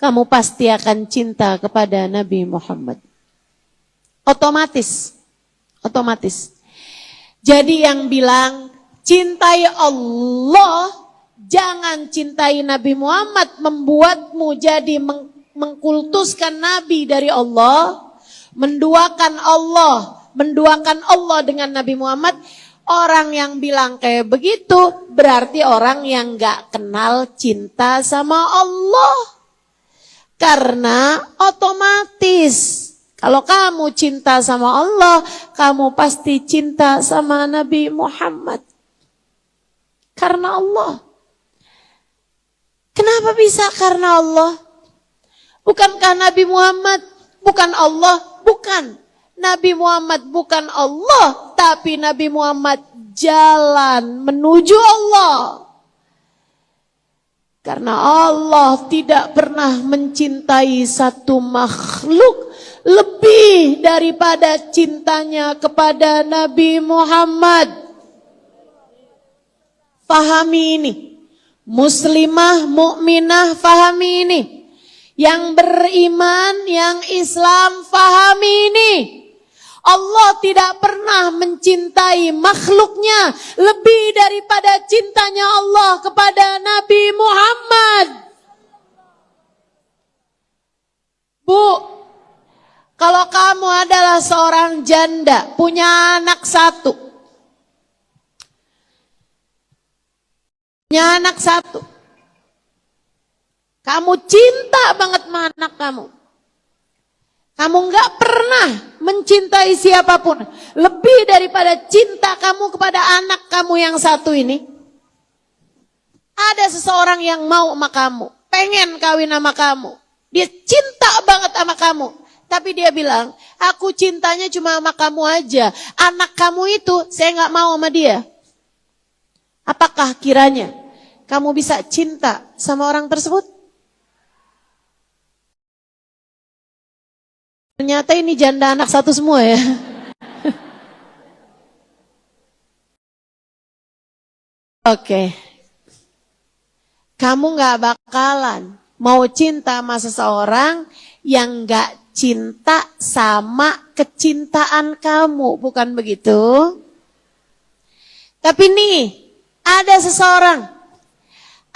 kamu pasti akan cinta kepada Nabi Muhammad. Otomatis. Jadi yang bilang cintai Allah, jangan cintai Nabi Muhammad, membuatmu jadi mengkultuskan Nabi dari Allah, menduakan Allah dengan Nabi Muhammad. Orang yang bilang kayak begitu berarti orang yang gak kenal cinta sama Allah. Karena otomatis kalau kamu cinta sama Allah, kamu pasti cinta sama Nabi Muhammad. Karena Allah. Kenapa bisa karena Allah? Bukankah Nabi Muhammad bukan Allah? Bukan. Nabi Muhammad bukan Allah, tapi Nabi Muhammad jalan menuju Allah. Karena Allah tidak pernah mencintai satu makhluk lebih daripada cintanya kepada Nabi Muhammad. Fahami ini. Muslimah, mukminah, fahami ini. Yang beriman, yang Islam, fahami ini. Allah tidak pernah mencintai makhluknya lebih daripada cintanya Allah kepada Nabi Muhammad. Bu, kalau kamu adalah seorang janda, punya anak satu. Kamu cinta banget sama anak kamu. Kamu gak pernah mencintai siapapun lebih daripada cinta kamu kepada anak kamu yang satu ini. Ada seseorang yang mau sama kamu, pengen kawin sama kamu. Dia cinta banget sama kamu. Tapi dia bilang, aku cintanya cuma sama kamu aja. Anak kamu itu saya gak mau sama dia. Apakah kiranya kamu bisa cinta sama orang tersebut? Ternyata ini janda anak satu semua ya. Oke. Kamu gak bakalan mau cinta sama seseorang yang gak cinta sama kecintaan kamu. Bukan begitu? Tapi nih, ada seseorang.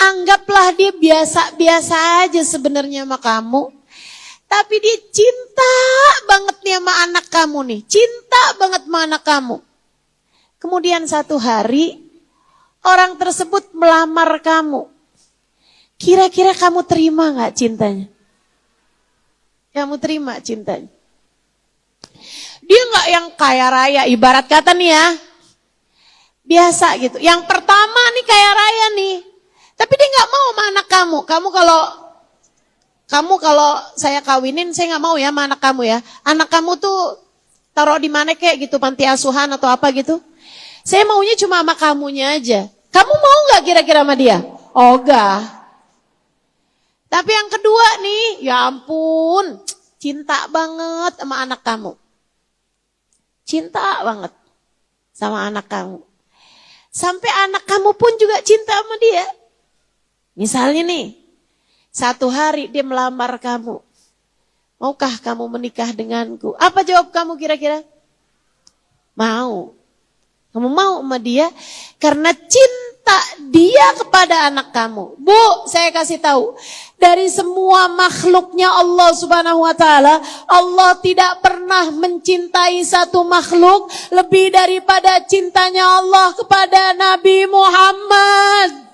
Anggaplah dia biasa-biasa aja sebenarnya sama kamu. Tapi dia cinta banget nih sama anak kamu nih. Cinta banget sama anak kamu. Kemudian satu hari, orang tersebut melamar kamu. Kira-kira kamu terima gak cintanya? Kamu terima cintanya? Dia gak yang kaya raya, ibarat kata nih ya. Biasa gitu. Yang pertama nih kaya raya nih. Tapi dia gak mau sama anak kamu. Kamu kalau saya kawinin, saya nggak mau ya sama anak kamu ya. Anak kamu tuh taruh di mana kayak gitu, panti asuhan atau apa gitu. Saya maunya cuma sama kamunya aja. Kamu mau nggak kira-kira sama dia? Oh enggak. Tapi yang kedua nih, ya ampun, cinta banget sama anak kamu. Cinta banget sama anak kamu. Sampai anak kamu pun juga cinta sama dia. Misalnya nih, satu hari dia melamar kamu. Maukah kamu menikah denganku? Apa jawab kamu kira-kira? Mau. Kamu mau sama dia karena cinta dia kepada anak kamu. Bu, saya kasih tahu. Dari semua makhluknya Allah Subhanahu wa taala, Allah tidak pernah mencintai satu makhluk lebih daripada cintanya Allah kepada Nabi Muhammad.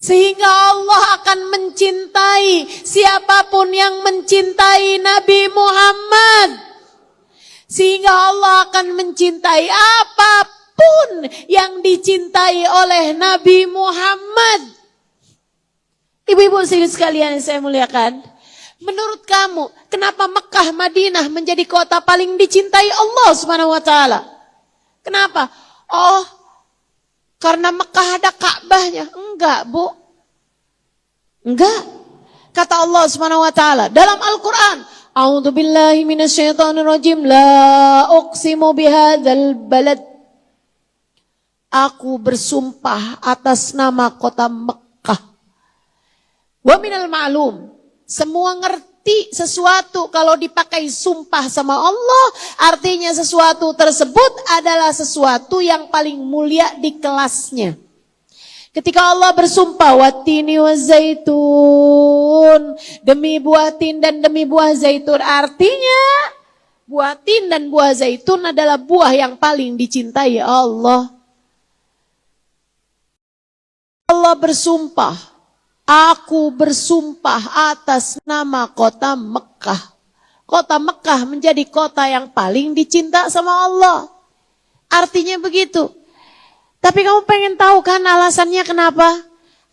Sehingga Allah akan mencintai siapapun yang mencintai Nabi Muhammad. Sehingga Allah akan mencintai apapun yang dicintai oleh Nabi Muhammad. Ibu-ibu sekalian yang saya muliakan, menurut kamu, kenapa Mekah Madinah menjadi kota paling dicintai Allah Subhanahu wa taala? Kenapa? Oh, karena Mekah ada Ka'bahnya. Enggak, Bu. Enggak. Kata Allah Subhanahu wa taala dalam Al-Qur'an, A'udzu billahi minasyaitonir rajim, la uqsimu bihadzal balad. Aku bersumpah atas nama kota Mekah. Wa minal ma'lum, semua ngerti sesuatu kalau dipakai sumpah sama Allah, artinya sesuatu tersebut adalah sesuatu yang paling mulia di kelasnya. Ketika Allah bersumpah, watini wa zaitun, demi buah tin dan demi buah zaitun, artinya buah tin dan buah zaitun adalah buah yang paling dicintai Allah. Allah bersumpah, aku bersumpah atas nama kota Mekah. Kota Mekah menjadi kota yang paling dicinta sama Allah. Artinya begitu. Tapi kamu pengen tahu kan alasannya kenapa?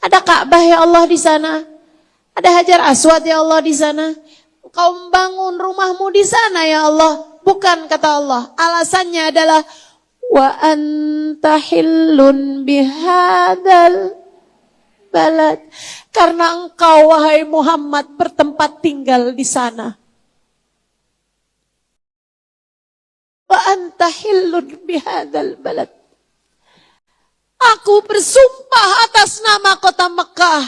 Ada Ka'bah ya Allah di sana. Ada Hajar Aswad ya Allah di sana. Kau membangun rumahmu di sana ya Allah. Bukan, kata Allah. Alasannya adalah wa anta hillun bihadal balad, karena engkau wahai Muhammad bertempat tinggal di sana. Wa anta hillun bihadzal balad. Aku bersumpah atas nama kota Mekah.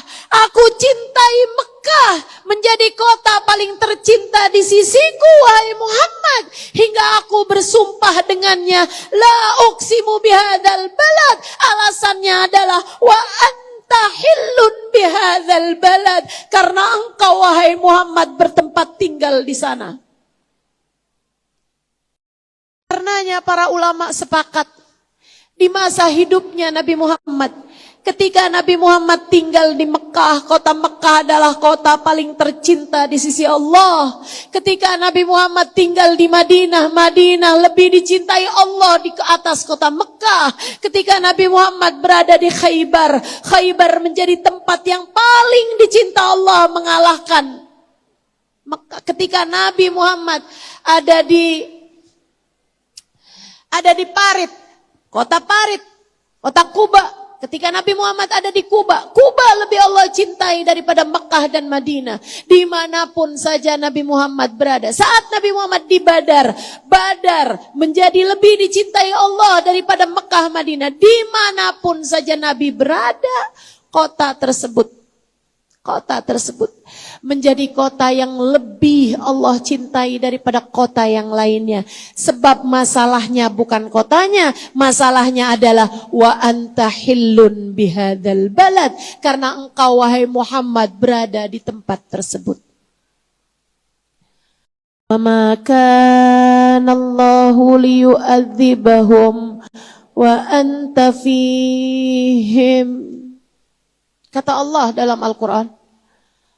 Aku cintai Mekah menjadi kota paling tercinta di sisiku wahai Muhammad, hingga aku bersumpah dengannya. La uqsimu bihadzal balad. Alasannya adalah wa tahillun bihadzal balad, karena engkau wahai Muhammad bertempat tinggal di sana. Karenanya para ulama sepakat di masa hidupnya Nabi Muhammad, ketika Nabi Muhammad tinggal di Mekah, kota Mekah adalah kota paling tercinta di sisi Allah. Ketika Nabi Muhammad tinggal di Madinah, Madinah lebih dicintai Allah di atas kota Mekah. Ketika Nabi Muhammad berada di Khaybar, Khaybar menjadi tempat yang paling dicinta Allah mengalahkan Mekah. Ketika Nabi Muhammad ada di Parit, kota Parit, kota Kuba. Ketika Nabi Muhammad ada di Kuba, Kuba lebih Allah cintai daripada Mekah dan Madinah. Dimanapun saja Nabi Muhammad berada. Saat Nabi Muhammad di Badar, Badar menjadi lebih dicintai Allah daripada Mekah, Madinah. Dimanapun saja Nabi berada, kota tersebut menjadi kota yang lebih Allah cintai daripada kota yang lainnya. Sebab masalahnya bukan kotanya, masalahnya adalah wa anta hillun bihadzal balad, karena engkau wahai Muhammad berada di tempat tersebut. Wa ma kana Allahu liyu'adzibahum wa anta fihim. Kata Allah dalam Al-Quran,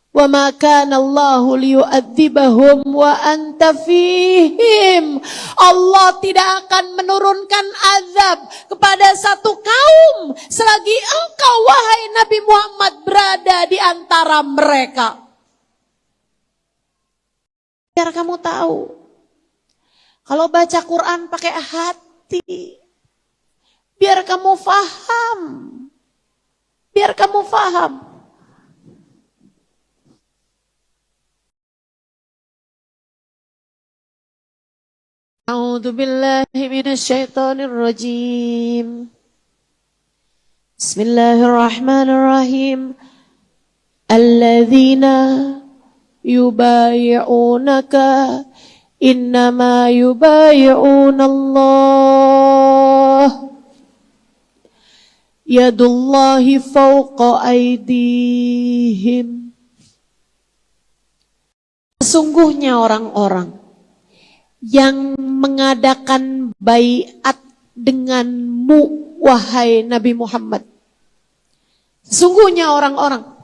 wa ma kana Allahu liyu'adzibahum wa anta fihim. Allah tidak akan menurunkan azab kepada satu kaum selagi engkau wahai Nabi Muhammad berada di antara mereka. Biar kamu tahu, kalau baca Quran pakai hati, biar kamu faham. Biar kamu faham. A'udzu billahi minasyaitonir rajim. Bismillahirrahmanirrahim. Alladzina yubayyi'unaka innama yubayyi'unallah. Yadullahi fawqa aydihim. Sesungguhnya orang-orang yang mengadakan baiat denganmu wahai Nabi Muhammad, Sesungguhnya orang-orang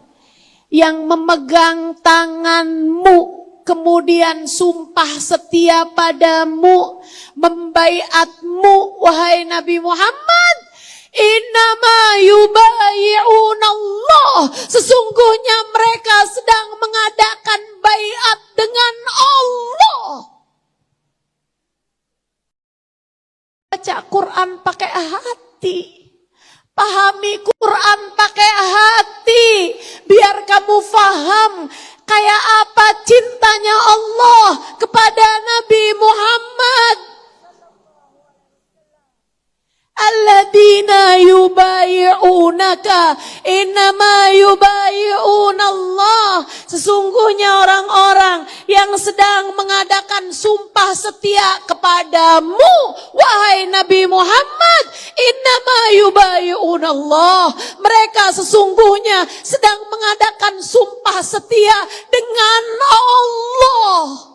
yang memegang tanganmu, kemudian sumpah setia padamu, membaiatmu, wahai Nabi Muhammad, innama yubayi'una Allah, sesungguhnya mereka sedang mengadakan baiat dengan Allah. Baca Quran pakai hati, pahami Quran pakai hati, biar kamu faham kayak apa cintanya Allah kepada Nabi Muhammad. Alladzina yubayi'unaka innama yubayi'una Allah, sesungguhnya orang-orang yang sedang mengadakan sumpah setia kepadamu, wahai Nabi Muhammad, innama yubayi'una Allah, mereka sesungguhnya sedang mengadakan sumpah setia dengan Allah.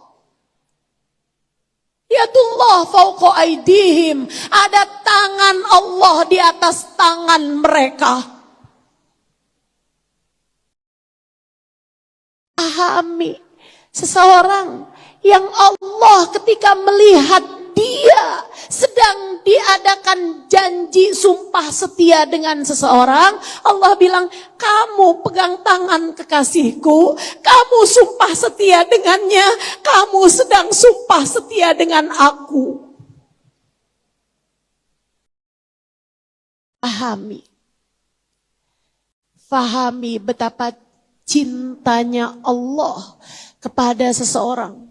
Yadullah fauqa aidihim, ada tangan Allah di atas tangan mereka. Pahami, seseorang yang Allah ketika melihat dia sedang diadakan janji sumpah setia dengan seseorang, Allah bilang, kamu pegang tangan kekasihku, kamu sumpah setia dengannya, kamu sedang sumpah setia dengan aku. Fahami betapa cintanya Allah kepada seseorang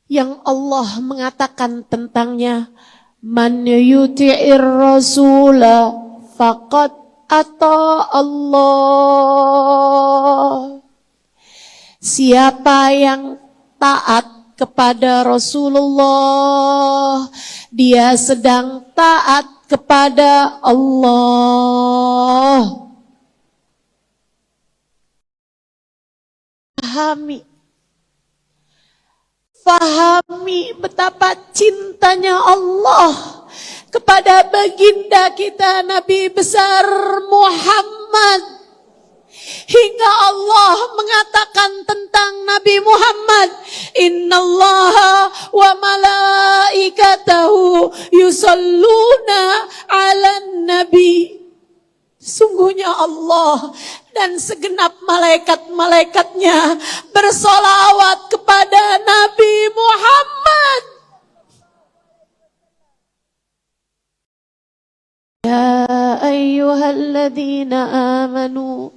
yang Allah mengatakan tentangnya, man yuti'ir rasula faqad ata Allah. Siapa yang taat kepada Rasulullah, dia sedang taat kepada Allah. Fahami betapa cintanya Allah kepada baginda kita Nabi besar Muhammad. Hingga Allah mengatakan tentang Nabi Muhammad, innallaha wa malaikatahu yusalluna 'alan nabi. Sungguhnya Allah dan segenap malaikat-malaikatnya bersolawat kepada Nabi Muhammad. Ya ayyuhalladzina amanu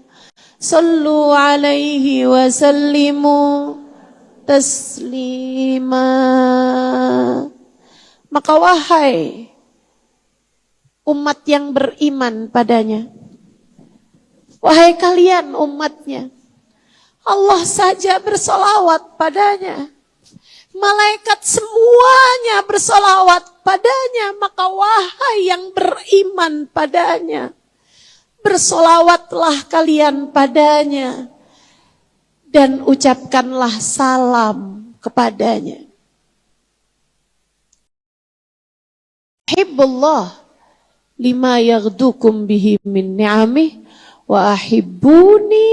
sallu alaihi wa sallimu taslima. Maka wahai umat yang beriman padanya, wahai kalian umatnya, Allah saja bersolawat padanya, malaikat semuanya bersolawat padanya, maka wahai yang beriman padanya, bersolawatlah kalian padanya dan ucapkanlah salam kepadanya. Hibbullah lima yaghdukum bihi min ni'amih wa ahibbuni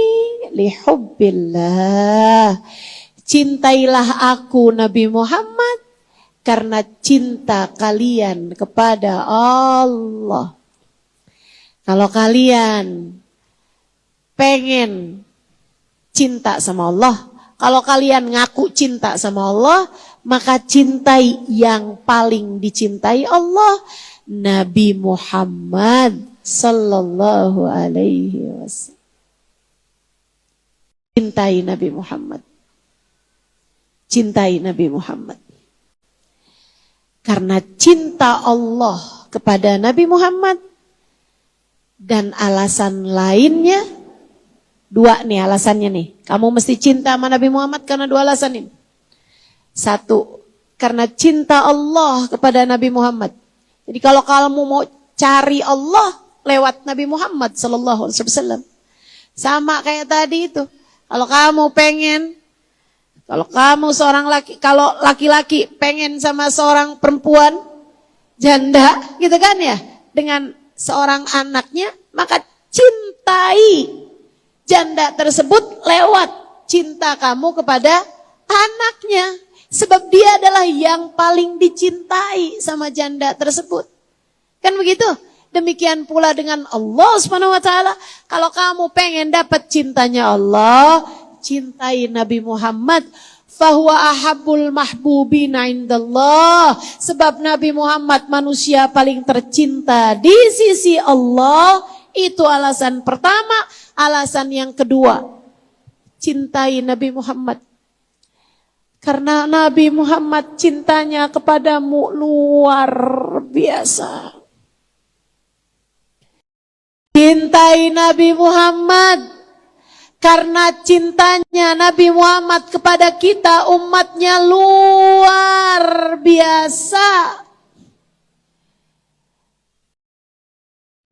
lihubbillah. Cintailah aku Nabi Muhammad karena cinta kalian kepada Allah. Kalau kalian pengen cinta sama Allah, kalau kalian ngaku cinta sama Allah, maka cintai yang paling dicintai Allah, Nabi Muhammad sallallahu alaihi wasallam. Cintai Nabi Muhammad. Cintai Nabi Muhammad. Karena cinta Allah kepada Nabi Muhammad dan alasan lainnya, dua nih alasannya nih. Kamu mesti cinta sama Nabi Muhammad karena dua alasan ini. Satu, karena cinta Allah kepada Nabi Muhammad. Jadi kalau kamu mau cari Allah lewat Nabi Muhammad sallallahu alaihi wasallam. Sama kayak tadi itu. Kalau kamu pengen, kalau kamu seorang laki, kalau laki-laki pengen sama seorang perempuan janda, gitu kan ya, dengan seorang anaknya, maka cinta mencintai janda tersebut lewat cinta kamu kepada anaknya. Sebab dia adalah yang paling dicintai sama janda tersebut. Kan begitu? Demikian pula dengan Allah Subhanahu wa taala. Kalau kamu pengen dapat cintanya Allah, cintai Nabi Muhammad. Fahuwa ahabbul mahbubina indallah. Sebab Nabi Muhammad manusia paling tercinta di sisi Allah. Itu alasan pertama. Alasan yang kedua, cintai Nabi Muhammad. Karena Nabi Muhammad cintanya kepadamu luar biasa. Cintai Nabi Muhammad. Karena cintanya Nabi Muhammad kepada kita umatnya luar biasa.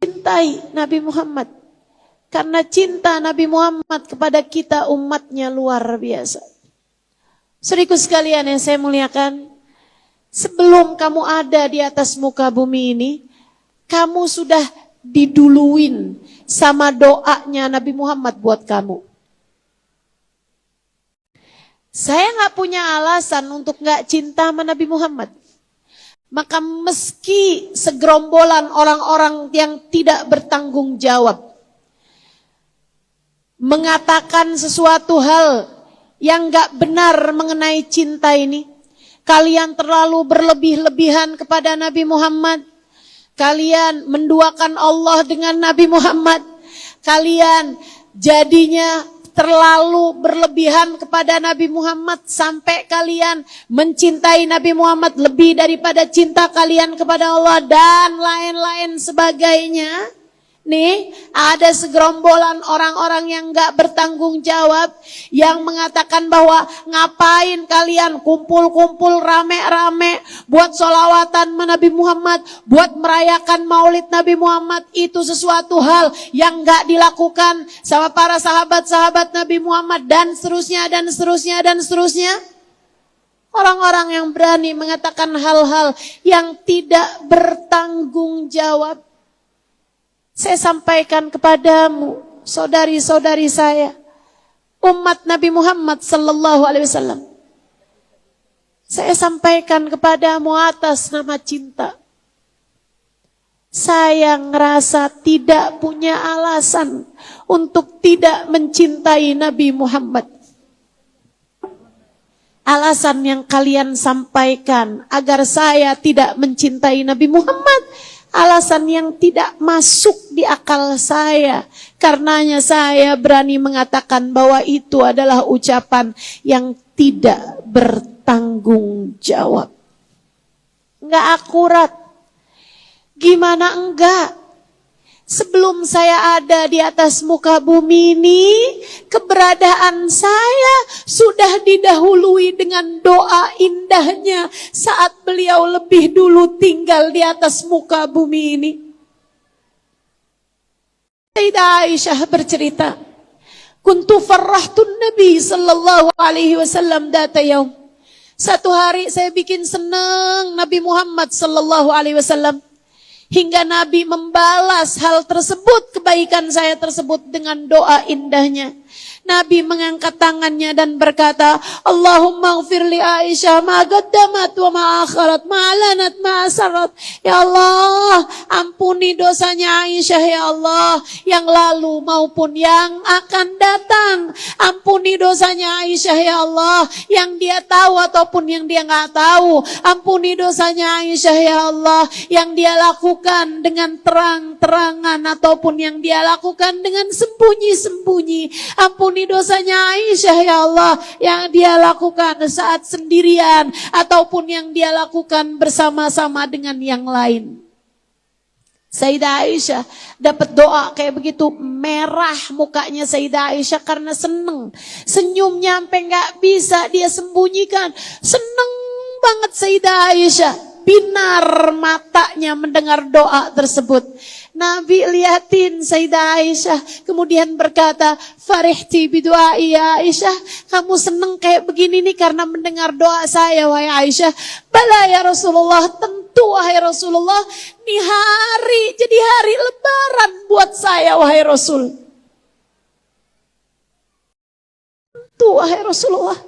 Cintai Nabi Muhammad. Karena cinta Nabi Muhammad kepada kita umatnya luar biasa. Saudaraku sekalian yang saya muliakan, sebelum kamu ada di atas muka bumi ini, kamu sudah diduluin sama doanya Nabi Muhammad buat kamu. Saya gak punya alasan untuk gak cinta sama Nabi Muhammad. Maka meski segerombolan orang-orang yang tidak bertanggung jawab mengatakan sesuatu hal yang gak benar mengenai cinta ini, kalian terlalu berlebih-lebihan kepada Nabi Muhammad. Kalian menduakan Allah dengan Nabi Muhammad. Kalian jadinya terlalu berlebihan kepada Nabi Muhammad. Sampai kalian mencintai Nabi Muhammad lebih daripada cinta kalian kepada Allah. Dan lain-lain sebagainya. Nih, ada segerombolan orang-orang yang gak bertanggung jawab, yang mengatakan bahwa ngapain kalian kumpul-kumpul rame-rame buat sholawatan Nabi Muhammad, buat merayakan maulid Nabi Muhammad. Itu sesuatu hal yang gak dilakukan sama para sahabat-sahabat Nabi Muhammad, dan seterusnya, dan seterusnya, dan seterusnya. Orang-orang yang berani mengatakan hal-hal yang tidak bertanggung jawab. Saya sampaikan kepadamu, saudari-saudari saya, umat Nabi Muhammad sallallahu alaihi wasallam. Saya sampaikan kepadamu atas nama cinta. Saya ngerasa tidak punya alasan untuk tidak mencintai Nabi Muhammad. Alasan yang kalian sampaikan agar saya tidak mencintai Nabi Muhammad, alasan yang tidak masuk di akal saya. Karenanya saya berani mengatakan bahwa itu adalah ucapan yang tidak bertanggung jawab. Enggak akurat. Gimana enggak? Sebelum saya ada di atas muka bumi ini, keberadaan saya sudah didahului dengan doa indahnya saat beliau lebih dulu tinggal di atas muka bumi ini. Sayyidah Aisyah bercerita, kuntu farrahtun Nabi sallallahu alaihi wasallam data yaum. Satu hari saya bikin senang Nabi Muhammad sallallahu alaihi wasallam. Hingga Nabi membalas hal tersebut, kebaikan saya tersebut dengan doa indahnya. Nabi mengangkat tangannya dan berkata, Allahumma ghfir li Aisyah ma qaddamat wa ma akharat, ma alanat ma asarrat. Ya Allah, ampuni dosanya Aisyah ya Allah, yang lalu maupun yang akan datang. Ampuni dosanya Aisyah ya Allah, yang dia tahu ataupun yang dia nggak tahu. Ampuni dosanya Aisyah ya Allah, yang dia lakukan dengan terang-terangan ataupun yang dia lakukan dengan sembunyi-sembunyi. Ampuni dosanya Aisyah ya Allah, yang dia lakukan saat sendirian ataupun yang dia lakukan bersama-sama dengan yang lain. Sayyidah Aisyah dapat doa kayak begitu, merah mukanya Sayyidah Aisyah karena seneng. Senyumnya sampai gak bisa dia sembunyikan. Seneng banget Sayyidah Aisyah, binar matanya mendengar doa tersebut. Nabi liatin Sayyidah Aisyah, kemudian berkata, farihti bidu'ai ya Aisyah, kamu seneng kayak begini nih karena mendengar doa saya wahai Aisyah. Bala ya Rasulullah, tentu wahai Rasulullah, ini hari jadi hari lebaran buat saya wahai Rasul. Tuh, wahai Rasulullah,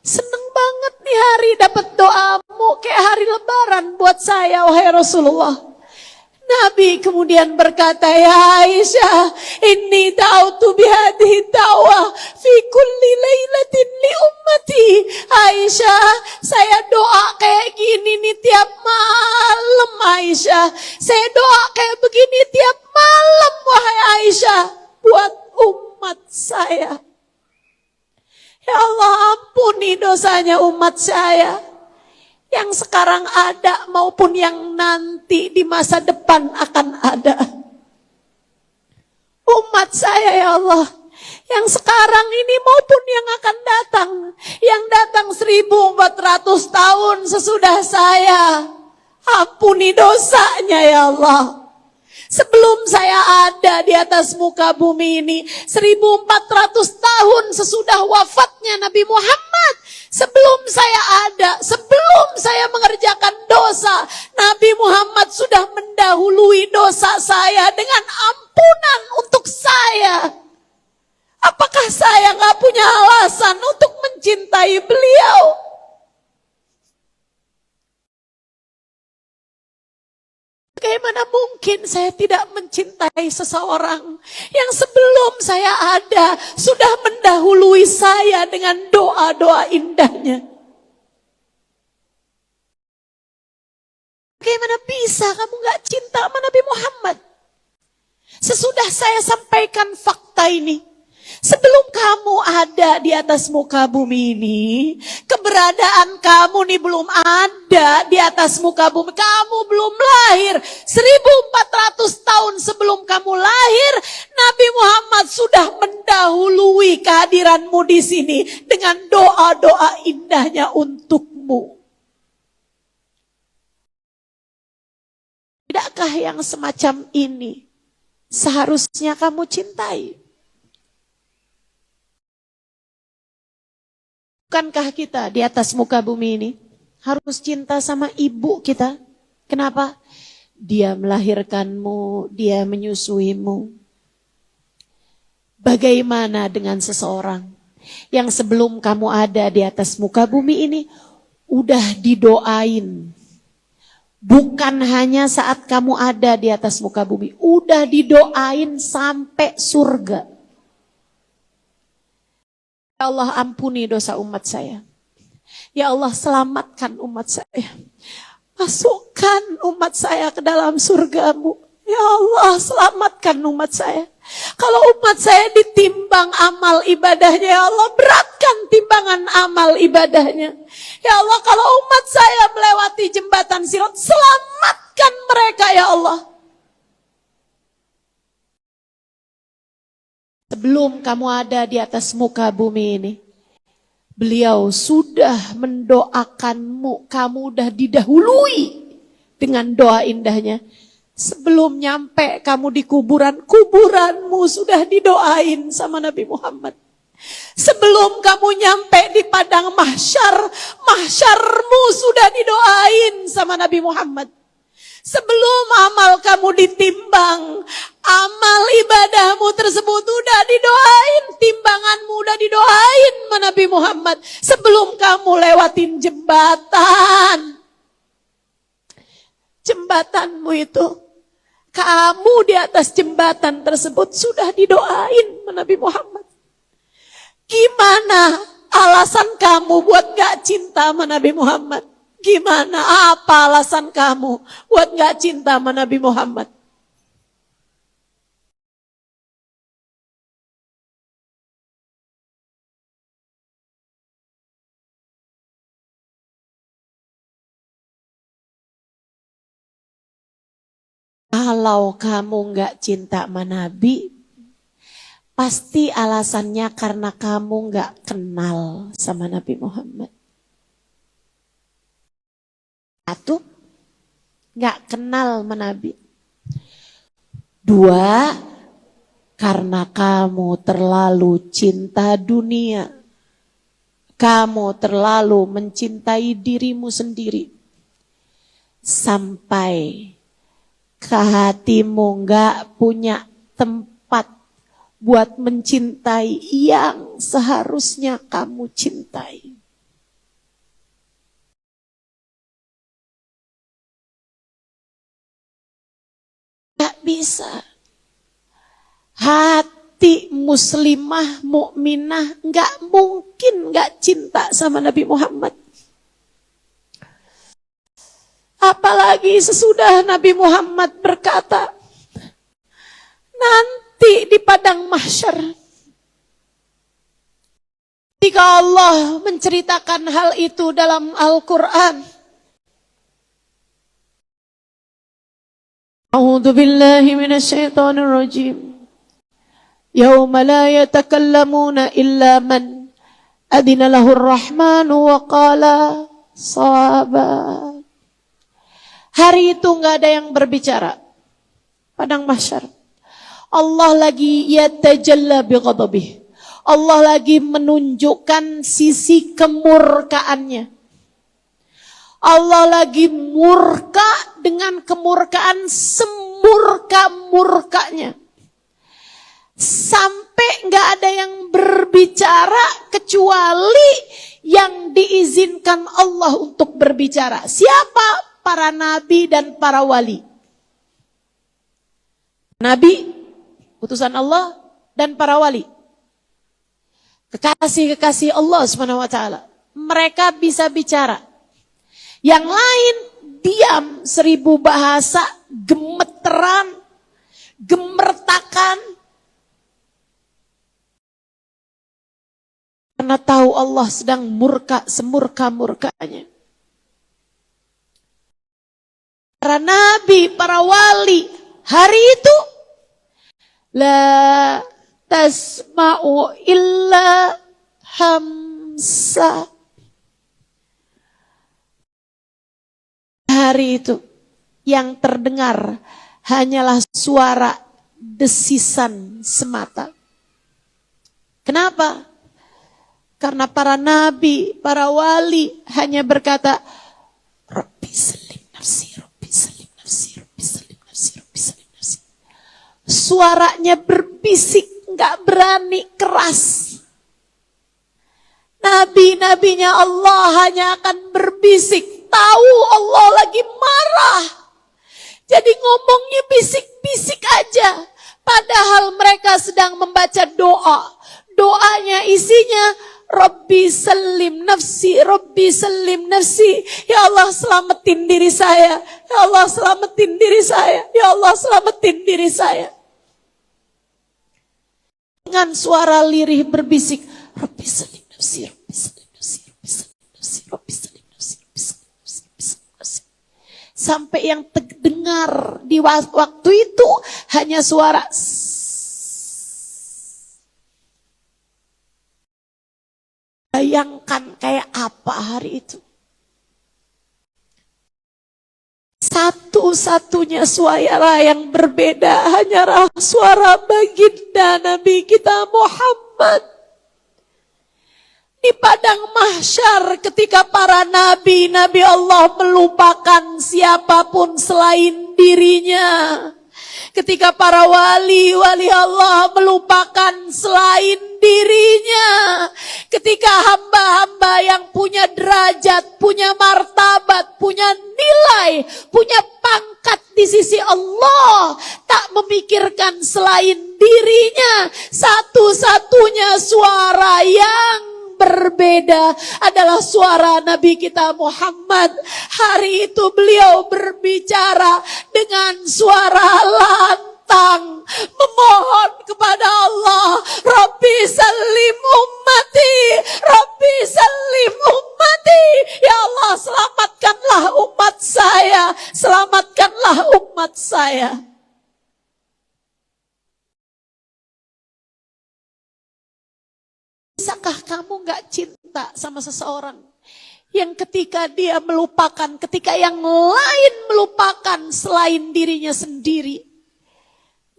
seneng banget nih hari dapat doamu kayak hari lebaran buat saya, wahai Rasulullah. Nabi kemudian berkata, ya Aisyah, inni ta'utu bihadihi da'wah fi kulli laylatin li ummati. Aisyah, saya doa kayak gini nih tiap malam, Aisyah. Saya doa kayak begini tiap malam, wahai Aisyah, buat umat saya. Ya Allah, ampuni dosanya umat saya. Yang sekarang ada maupun yang nanti di masa depan akan ada. Umat saya ya Allah, yang sekarang ini maupun yang akan datang. Yang datang 1400 tahun sesudah saya. Ampuni dosanya ya Allah. Sebelum saya ada di atas muka bumi ini, 1400 tahun sesudah wafatnya Nabi Muhammad. Sebelum saya ada, sebelum saya mengerjakan dosa, Nabi Muhammad sudah mendahului dosa saya dengan ampunan untuk saya. Apakah saya gak punya alasan untuk mencintai beliau? Bagaimana mungkin saya tidak mencintai seseorang yang sebelum saya ada sudah mendahului saya dengan doa-doa indahnya? Bagaimana bisa kamu gak cinta sama Nabi Muhammad? Sesudah saya sampaikan fakta ini, sebelum kamu ada di atas muka bumi ini, keberadaan kamu nih belum ada di atas muka bumi. Kamu belum lahir. 1400 tahun sebelum kamu lahir, Nabi Muhammad sudah mendahului kehadiranmu di sini dengan doa-doa indahnya untukmu. Tidakkah yang semacam ini seharusnya kamu cintai? Bukankah kita di atas muka bumi ini harus cinta sama ibu kita? Kenapa? Dia melahirkanmu, dia menyusuimu. Bagaimana dengan seseorang yang sebelum kamu ada di atas muka bumi ini udah didoain? Bukan hanya saat kamu ada di atas muka bumi, udah didoain sampai surga. Ya Allah, ampuni dosa umat saya. Ya Allah, selamatkan umat saya. Masukkan umat saya ke dalam surga-Mu. Ya Allah, selamatkan umat saya. Kalau umat saya ditimbang amal ibadahnya, ya Allah, beratkan timbangan amal ibadahnya. Ya Allah, kalau umat saya melewati jembatan Sirat, selamatkan mereka ya Allah. Sebelum kamu ada di atas muka bumi ini, beliau sudah mendoakanmu, kamu udah didahului dengan doa indahnya. Sebelum nyampe kamu di kuburan, kuburanmu sudah didoain sama Nabi Muhammad. Sebelum kamu nyampe di padang mahsyar, mahsyarmu sudah didoain sama Nabi Muhammad. Sebelum amal kamu ditimbang, amal ibadahmu tersebut udah didoain, timbanganmu udah didoain sama Nabi Muhammad. Sebelum kamu lewatin jembatan, jembatanmu itu, kamu di atas jembatan tersebut sudah didoain sama Nabi Muhammad. Gimana alasan kamu buat gak cinta sama Nabi Muhammad? Gimana, apa alasan kamu buat gak cinta sama Nabi Muhammad? Kalau kamu gak cinta sama Nabi, pasti alasannya karena kamu gak kenal sama Nabi Muhammad. Satu, gak kenal sama Nabi. Dua, karena kamu terlalu cinta dunia. Kamu terlalu mencintai dirimu sendiri. Sampai ke hatimu gak punya tempat buat mencintai yang seharusnya kamu cintai. Gak bisa. Hati muslimah, mukminah gak mungkin gak cinta sama Nabi Muhammad. Apalagi sesudah Nabi Muhammad berkata, nanti di padang mahsyar, ketika Allah menceritakan hal itu dalam Al-Quran, A'udzu billahi minasyaitonir rajim. Yauma la yatakallamuna illa man adina lahur rahmanu wa qala shawaba. Hari itu enggak ada yang berbicara. Padang mahsyar. Allah lagi yatajalla bighadabih. Allah lagi menunjukkan sisi kemurkaannya. Allah lagi murka dengan kemurkaan semurka-murkanya. Sampai gak ada yang berbicara kecuali yang diizinkan Allah untuk berbicara. Siapa? Para nabi dan para wali. Nabi, utusan Allah, dan para wali. Kekasih-kekasih Allah SWT. Mereka bisa bicara. Yang lain diam 1000 bahasa, gemeteran, gemertakan. Karena tahu Allah sedang murka semurka-murkanya. Para nabi, para wali, hari itu la tasma'u illa hamsa. Hari itu yang terdengar hanyalah suara desisan semata. Kenapa? Karena para nabi, para wali hanya berkata, Rabbi salim nafsi, Rabbi salim nafsi, Rabbi salim nafsi, Rabbi salim nafsi. Suaranya berbisik, gak berani keras. Nabi-nabinya Allah hanya akan berbisik. Tahu Allah lagi marah. Jadi ngomongnya bisik-bisik aja. Padahal mereka sedang membaca doa. Doanya isinya, Rabbi salim nafsi, Rabbi salim nafsi. Ya Allah selamatin diri saya. Ya Allah selamatin diri saya. Ya Allah selamatin diri saya. Dengan suara lirih berbisik, Rabbi salim nafsi, Rabbi salim nafsi, Rabbi salim nafsi, Rabbi salim. Sampai yang terdengar di waktu itu hanya suara bayangkan kayak apa hari itu. Satu-satunya suara yang berbeda hanyalah suara baginda Nabi kita Muhammad. Di padang mahsyar ketika para nabi-nabi Allah melupakan siapapun selain dirinya. Ketika para wali-wali Allah melupakan selain dirinya. Ketika hamba-hamba yang punya derajat, punya martabat, punya nilai, punya pangkat di sisi Allah. Tak memikirkan selain dirinya. Satu-satunya suara yang berbeda adalah suara Nabi kita Muhammad. Hari itu beliau berbicara dengan suara lantang, memohon kepada Allah, Rabbi salim ummati, Rabbi salim ummati. Ya Allah selamatkanlah umat saya, selamatkanlah umat saya. Bisakah kamu gak cinta sama seseorang yang ketika dia melupakan, ketika yang lain melupakan selain dirinya sendiri,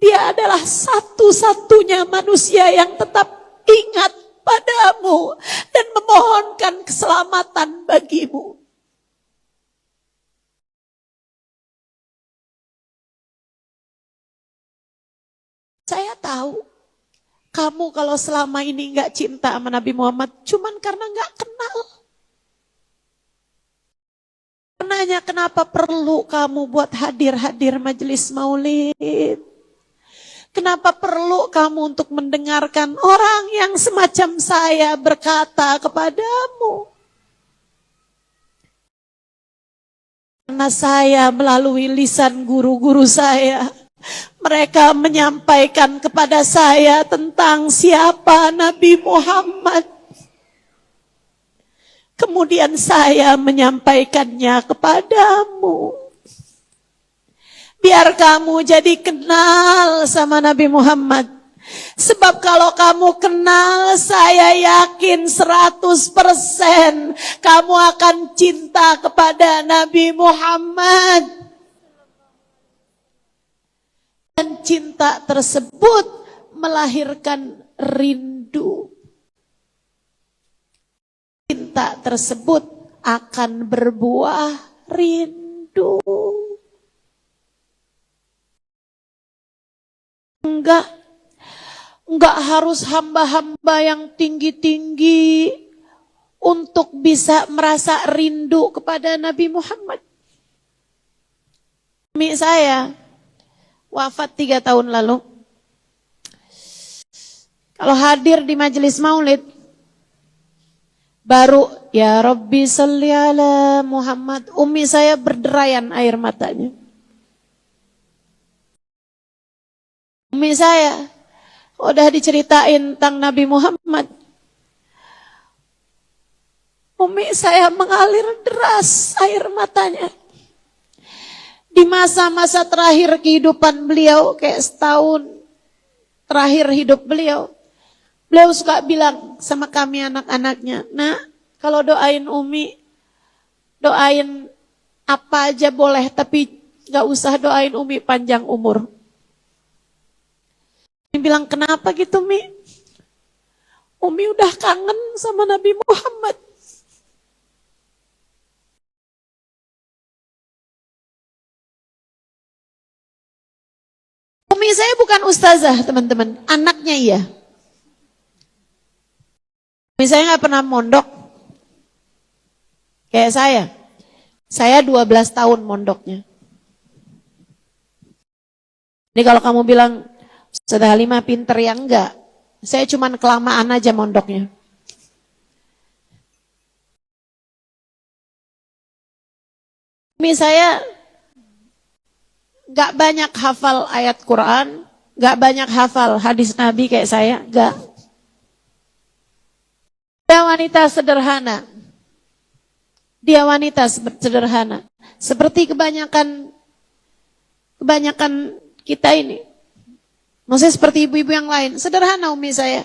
dia adalah satu-satunya manusia yang tetap ingat padamu dan memohonkan keselamatan bagimu. Saya tahu Kamu kalau selama ini nggak cinta sama Nabi Muhammad, cuman karena nggak kenal. Nanya kenapa perlu kamu buat hadir-hadir majelis maulid? Kenapa perlu kamu untuk mendengarkan orang yang semacam saya berkata kepadamu? Karena saya melalui lisan guru-guru saya, mereka menyampaikan kepada saya tentang siapa Nabi Muhammad. Kemudian saya menyampaikannya kepadamu. Biar kamu jadi kenal sama Nabi Muhammad. Sebab kalau kamu kenal, saya yakin 100% kamu akan cinta kepada Nabi Muhammad. Dan cinta tersebut melahirkan rindu. Cinta tersebut akan berbuah rindu. Enggak harus hamba-hamba yang tinggi-tinggi untuk bisa merasa rindu kepada Nabi Muhammad. Umi saya wafat 3 tahun lalu. Kalau hadir di majelis maulid, baru ya Rabbi sholli ala Muhammad, umi saya berderayan air matanya. Umi saya udah diceritain tentang Nabi Muhammad, umi saya mengalir deras air matanya. Di masa-masa terakhir kehidupan beliau, kayak setahun terakhir hidup beliau, beliau suka bilang sama kami anak-anaknya, "Nak, kalau doain umi, doain apa aja boleh, tapi gak usah doain umi panjang umur." Umi bilang, "Kenapa gitu, Mi?" Umi udah kangen sama Nabi Muhammad. Umi saya bukan ustazah, teman-teman. Anaknya iya. Umi saya gak pernah mondok kayak saya. Saya 12 tahun mondoknya. Jadi kalau kamu bilang Ustazah Halimah pinter, ya enggak. Saya cuman kelamaan aja mondoknya. Umi saya gak banyak hafal ayat Quran, gak banyak hafal hadis Nabi kayak saya, gak. Dia wanita sederhana. Dia wanita sederhana. Seperti kebanyakan kita ini. Maksudnya seperti ibu-ibu yang lain. Sederhana umi saya.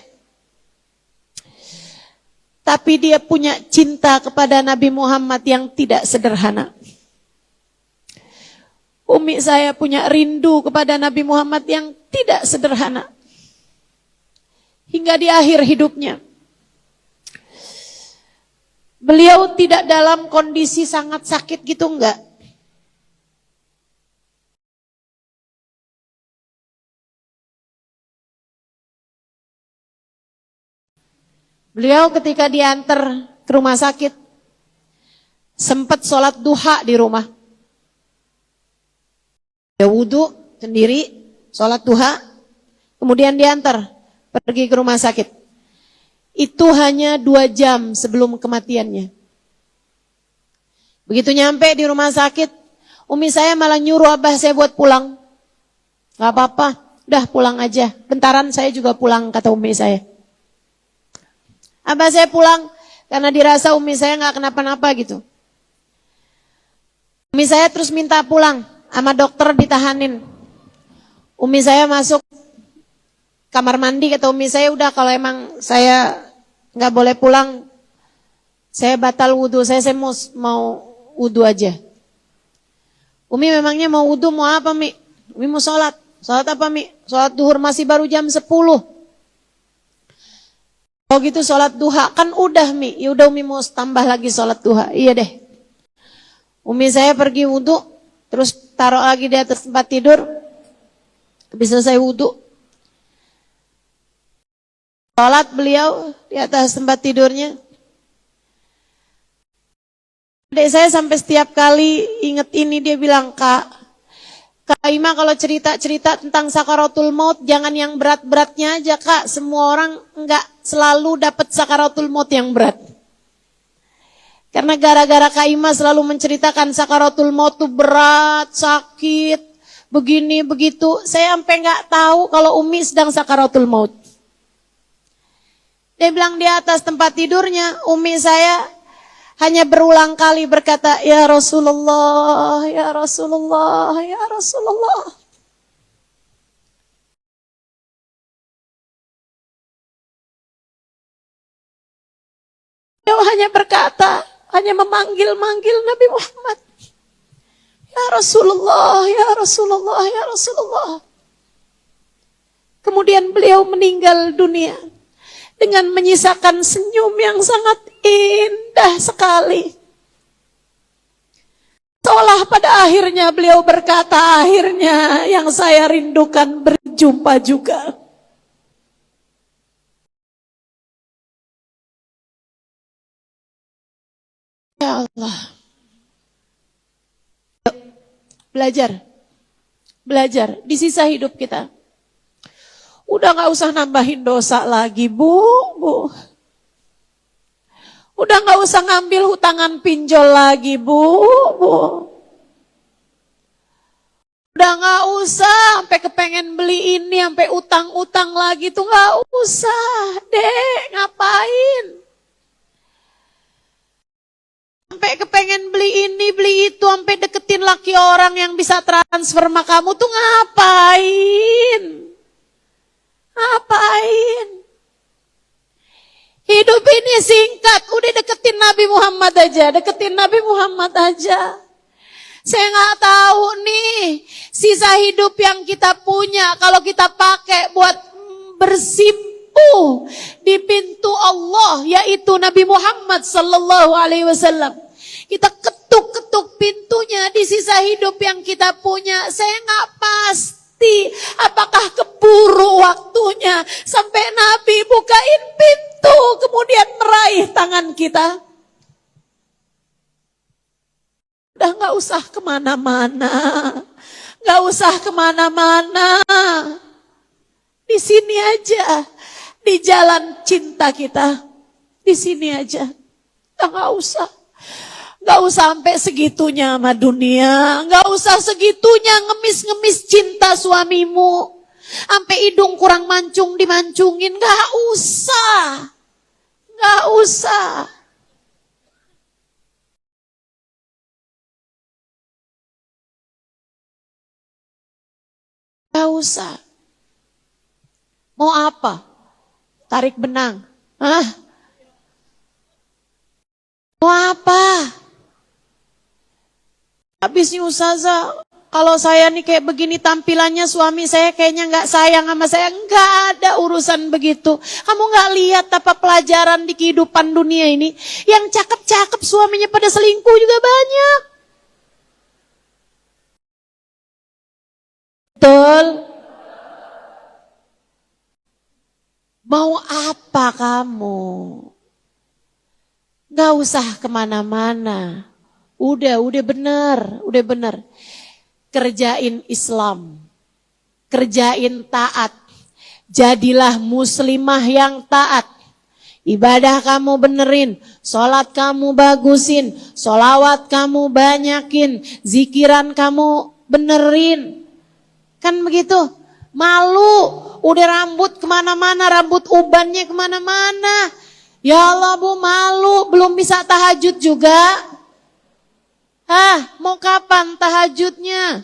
Tapi dia punya cinta kepada Nabi Muhammad yang tidak sederhana. Umi saya punya rindu kepada Nabi Muhammad yang tidak sederhana. Hingga di akhir hidupnya, beliau tidak dalam kondisi sangat sakit gitu, enggak. Beliau ketika diantar ke rumah sakit, sempat sholat duha di rumah. Dia wudhu sendiri, sholat duha, kemudian diantar pergi ke rumah sakit. Itu hanya 2 jam sebelum kematiannya. Begitu nyampe di rumah sakit, umi saya malah nyuruh abah saya buat pulang. Gak apa-apa, udah pulang aja. Bentaran saya juga pulang, kata umi saya. Abah saya pulang karena dirasa umi saya gak kenapa-napa gitu. Umi saya terus minta pulang, sama dokter ditahanin. Umi saya masuk kamar mandi, kata umi saya, udah kalau emang saya gak boleh pulang, saya batal wudhu, saya mau wudhu aja. Umi memangnya mau wudhu mau apa, Mi? Umi mau sholat. Sholat apa, Mi? Sholat duhur, masih baru jam 10. Oh gitu sholat duha, kan udah, Mi. Ya udah umi mau tambah lagi sholat duha. Iya deh. Umi saya pergi wudhu, terus taruh lagi di atas tempat tidur. Habis selesai wudhu, Sholat beliau di atas tempat tidurnya. Adik saya sampai setiap kali inget ini dia bilang, Kak Ima kalau cerita-cerita tentang sakaratul maut jangan yang berat-beratnya aja Kak. Semua orang enggak selalu dapat sakaratul maut yang berat. Karena gara-gara Kak Ima selalu menceritakan sakaratul maut itu berat, sakit, begini begitu. Saya sampai enggak tahu kalau Umi sedang sakaratul maut. Dia bilang di atas tempat tidurnya, Umi saya hanya berulang kali berkata, Ya Rasulullah, Ya Rasulullah, Ya Rasulullah. Dia hanya berkata, hanya memanggil-manggil Nabi Muhammad. Ya Rasulullah, Ya Rasulullah, Ya Rasulullah. Kemudian beliau meninggal dunia dengan menyisakan senyum yang sangat indah sekali. Seolah pada akhirnya beliau berkata, akhirnya yang saya rindukan berjumpa juga. Ya Allah. Belajar. Belajar di sisa hidup kita. Udah gak usah nambahin dosa lagi, Bu. Udah gak usah ngambil hutangan pinjol lagi, Bu. Udah gak usah sampai kepengen beli ini, sampai utang-utang lagi tuh gak usah, Dek. Ngapain? Sampai kepengen beli ini, beli itu, sampai deketin laki orang yang bisa transfer sama kamu tuh ngapain? Ngapain? Hidup ini singkat, udah deketin Nabi Muhammad aja, deketin Nabi Muhammad aja. Saya nggak tahu nih, sisa hidup yang kita punya, kalau kita pakai buat bersimpuh di pintu Allah, yaitu Nabi Muhammad Sallallahu Alaihi Wasallam. Kita ketuk-ketuk pintunya di sisa hidup yang kita punya, saya nggak pasti. Apakah keburu waktunya sampai Nabi bukain pintu kemudian meraih tangan kita? Udah gak usah kemana-mana, gak usah kemana-mana. Di sini aja, di jalan cinta kita, di sini aja. Gak usah. Gak usah sampai segitunya sama dunia. Gak usah segitunya ngemis-ngemis cinta suamimu. Sampai hidung kurang mancung dimancungin. Gak usah. Gak usah. Gak usah. Mau apa? Tarik benang. Hah? Mau apa? Habis nih Ustazah, kalau saya nih kayak begini tampilannya suami saya kayaknya gak sayang sama saya. Gak ada urusan begitu. Kamu gak lihat apa pelajaran di kehidupan dunia ini? Yang cakep-cakep suaminya pada selingkuh juga banyak. Betul? Mau apa kamu? Gak usah kemana-mana. Udah bener. Kerjain Islam. Kerjain taat. Jadilah muslimah yang taat. Ibadah kamu benerin. Sholat kamu bagusin. Sholawat kamu banyakin. Zikiran kamu benerin. Kan begitu? Malu. Udah rambut kemana-mana. Rambut ubannya kemana-mana. Ya Allah Bu, malu. Belum bisa tahajud juga. Mau kapan tahajudnya?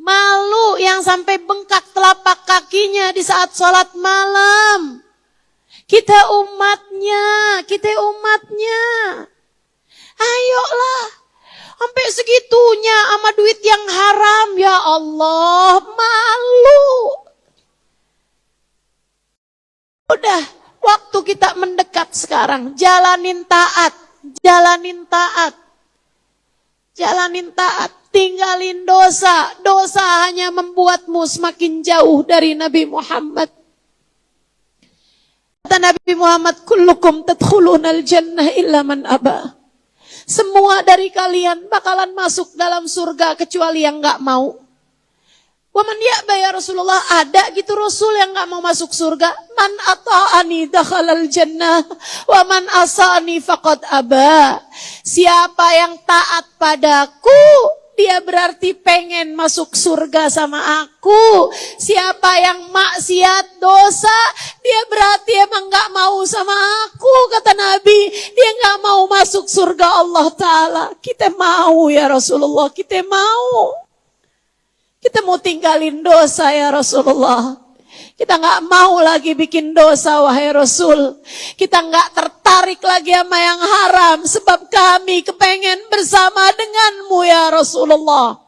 Malu yang sampai bengkak telapak kakinya di saat sholat malam. Kita umatnya. Ayolah. Sampai segitunya sama duit yang haram. Ya Allah, malu. Udah, waktu kita mendekat sekarang. Jalanin taat. Tinggalin dosa. Dosa hanya membuatmu semakin jauh dari Nabi Muhammad. Kata Nabi Muhammad, kullukum tadkhulunal jannah illa man aba. Semua dari kalian bakalan masuk dalam surga kecuali yang gak mau. Waman ya'ba ya Rasulullah, ada gitu Rasul yang gak mau masuk surga? Man ata'ani dakhalal jannah, waman asani faqad aba. Siapa yang taat padaku, dia berarti pengen masuk surga sama aku. Siapa yang maksiat dosa, dia berarti emang gak mau sama aku. Kata Nabi, dia gak mau masuk surga Allah Ta'ala. Kita mau ya Rasulullah, kita mau. Kita mau tinggalin dosa ya Rasulullah. Kita gak mau lagi bikin dosa wahai Rasul. Kita gak tertarik lagi sama yang haram. Sebab kami kepengen bersama denganmu ya Rasulullah.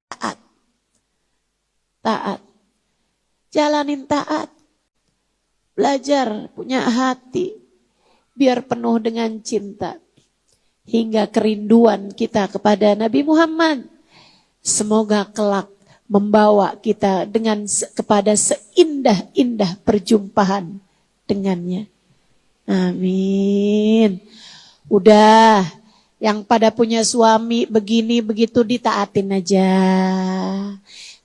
Taat. Taat. Jalanin taat. Belajar punya hati. Biar penuh dengan cinta. Hingga kerinduan kita kepada Nabi Muhammad. Semoga kelak membawa kita kepada seindah-indah perjumpaan dengannya. Amin. Udah, yang pada punya suami begini begitu ditaatin aja.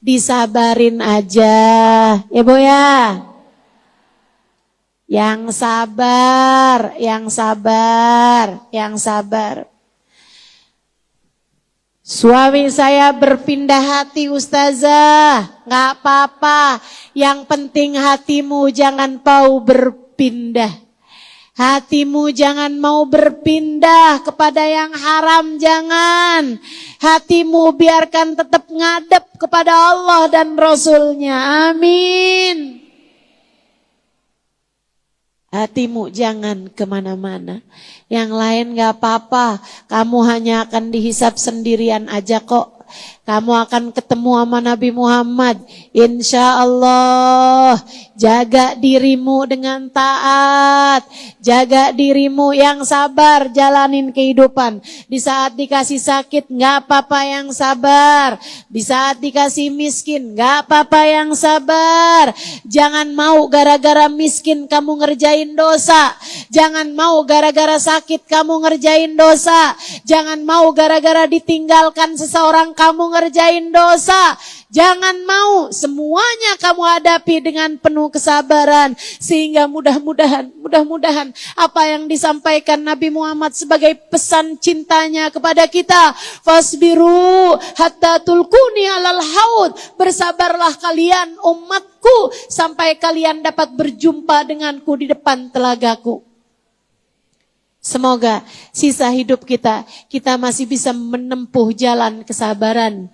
Disabarin aja. Ya Bu ya. Yang sabar, yang sabar, yang sabar. Suami saya berpindah hati Ustazah, gak apa-apa. Yang penting hatimu jangan mau berpindah. Hatimu jangan mau berpindah kepada yang haram, jangan. Hatimu biarkan tetap ngadep kepada Allah dan Rasulnya. Amin. Hatimu jangan kemana-mana. Yang lain gak apa-apa. Kamu hanya akan dihisap sendirian aja kok. Kamu akan ketemu sama Nabi Muhammad. Insya Allah. Jaga dirimu dengan taat. Jaga dirimu yang sabar. Jalanin kehidupan. Di saat dikasih sakit gak apa-apa yang sabar. Di saat dikasih miskin gak apa-apa yang sabar. Jangan mau gara-gara miskin kamu ngerjain dosa. Jangan mau gara-gara sakit kamu ngerjain dosa. Jangan mau gara-gara ditinggalkan seseorang kamu ngerjain dosa. Jangan mau, semuanya kamu hadapi dengan penuh kesabaran. Sehingga mudah-mudahan apa yang disampaikan Nabi Muhammad sebagai pesan cintanya kepada kita. Fasbiru hatta tulkuni alal haud. Bersabarlah kalian umatku sampai kalian dapat berjumpa denganku di depan telagaku. Semoga sisa hidup kita masih bisa menempuh jalan kesabaran.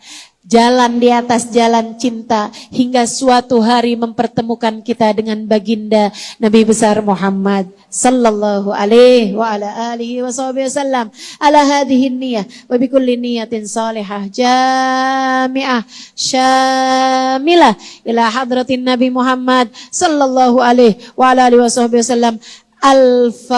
Jalan di atas jalan cinta hingga suatu hari mempertemukan kita dengan baginda Nabi besar Muhammad sallallahu alaihi wa ala alihi wasallam ala hadhihi niyyah wa bi kulli niyatin salihah jami'ah syamilah ila hadratin Nabi Muhammad sallallahu alaihi wa ala alihi wasallam. Al-Fatihah.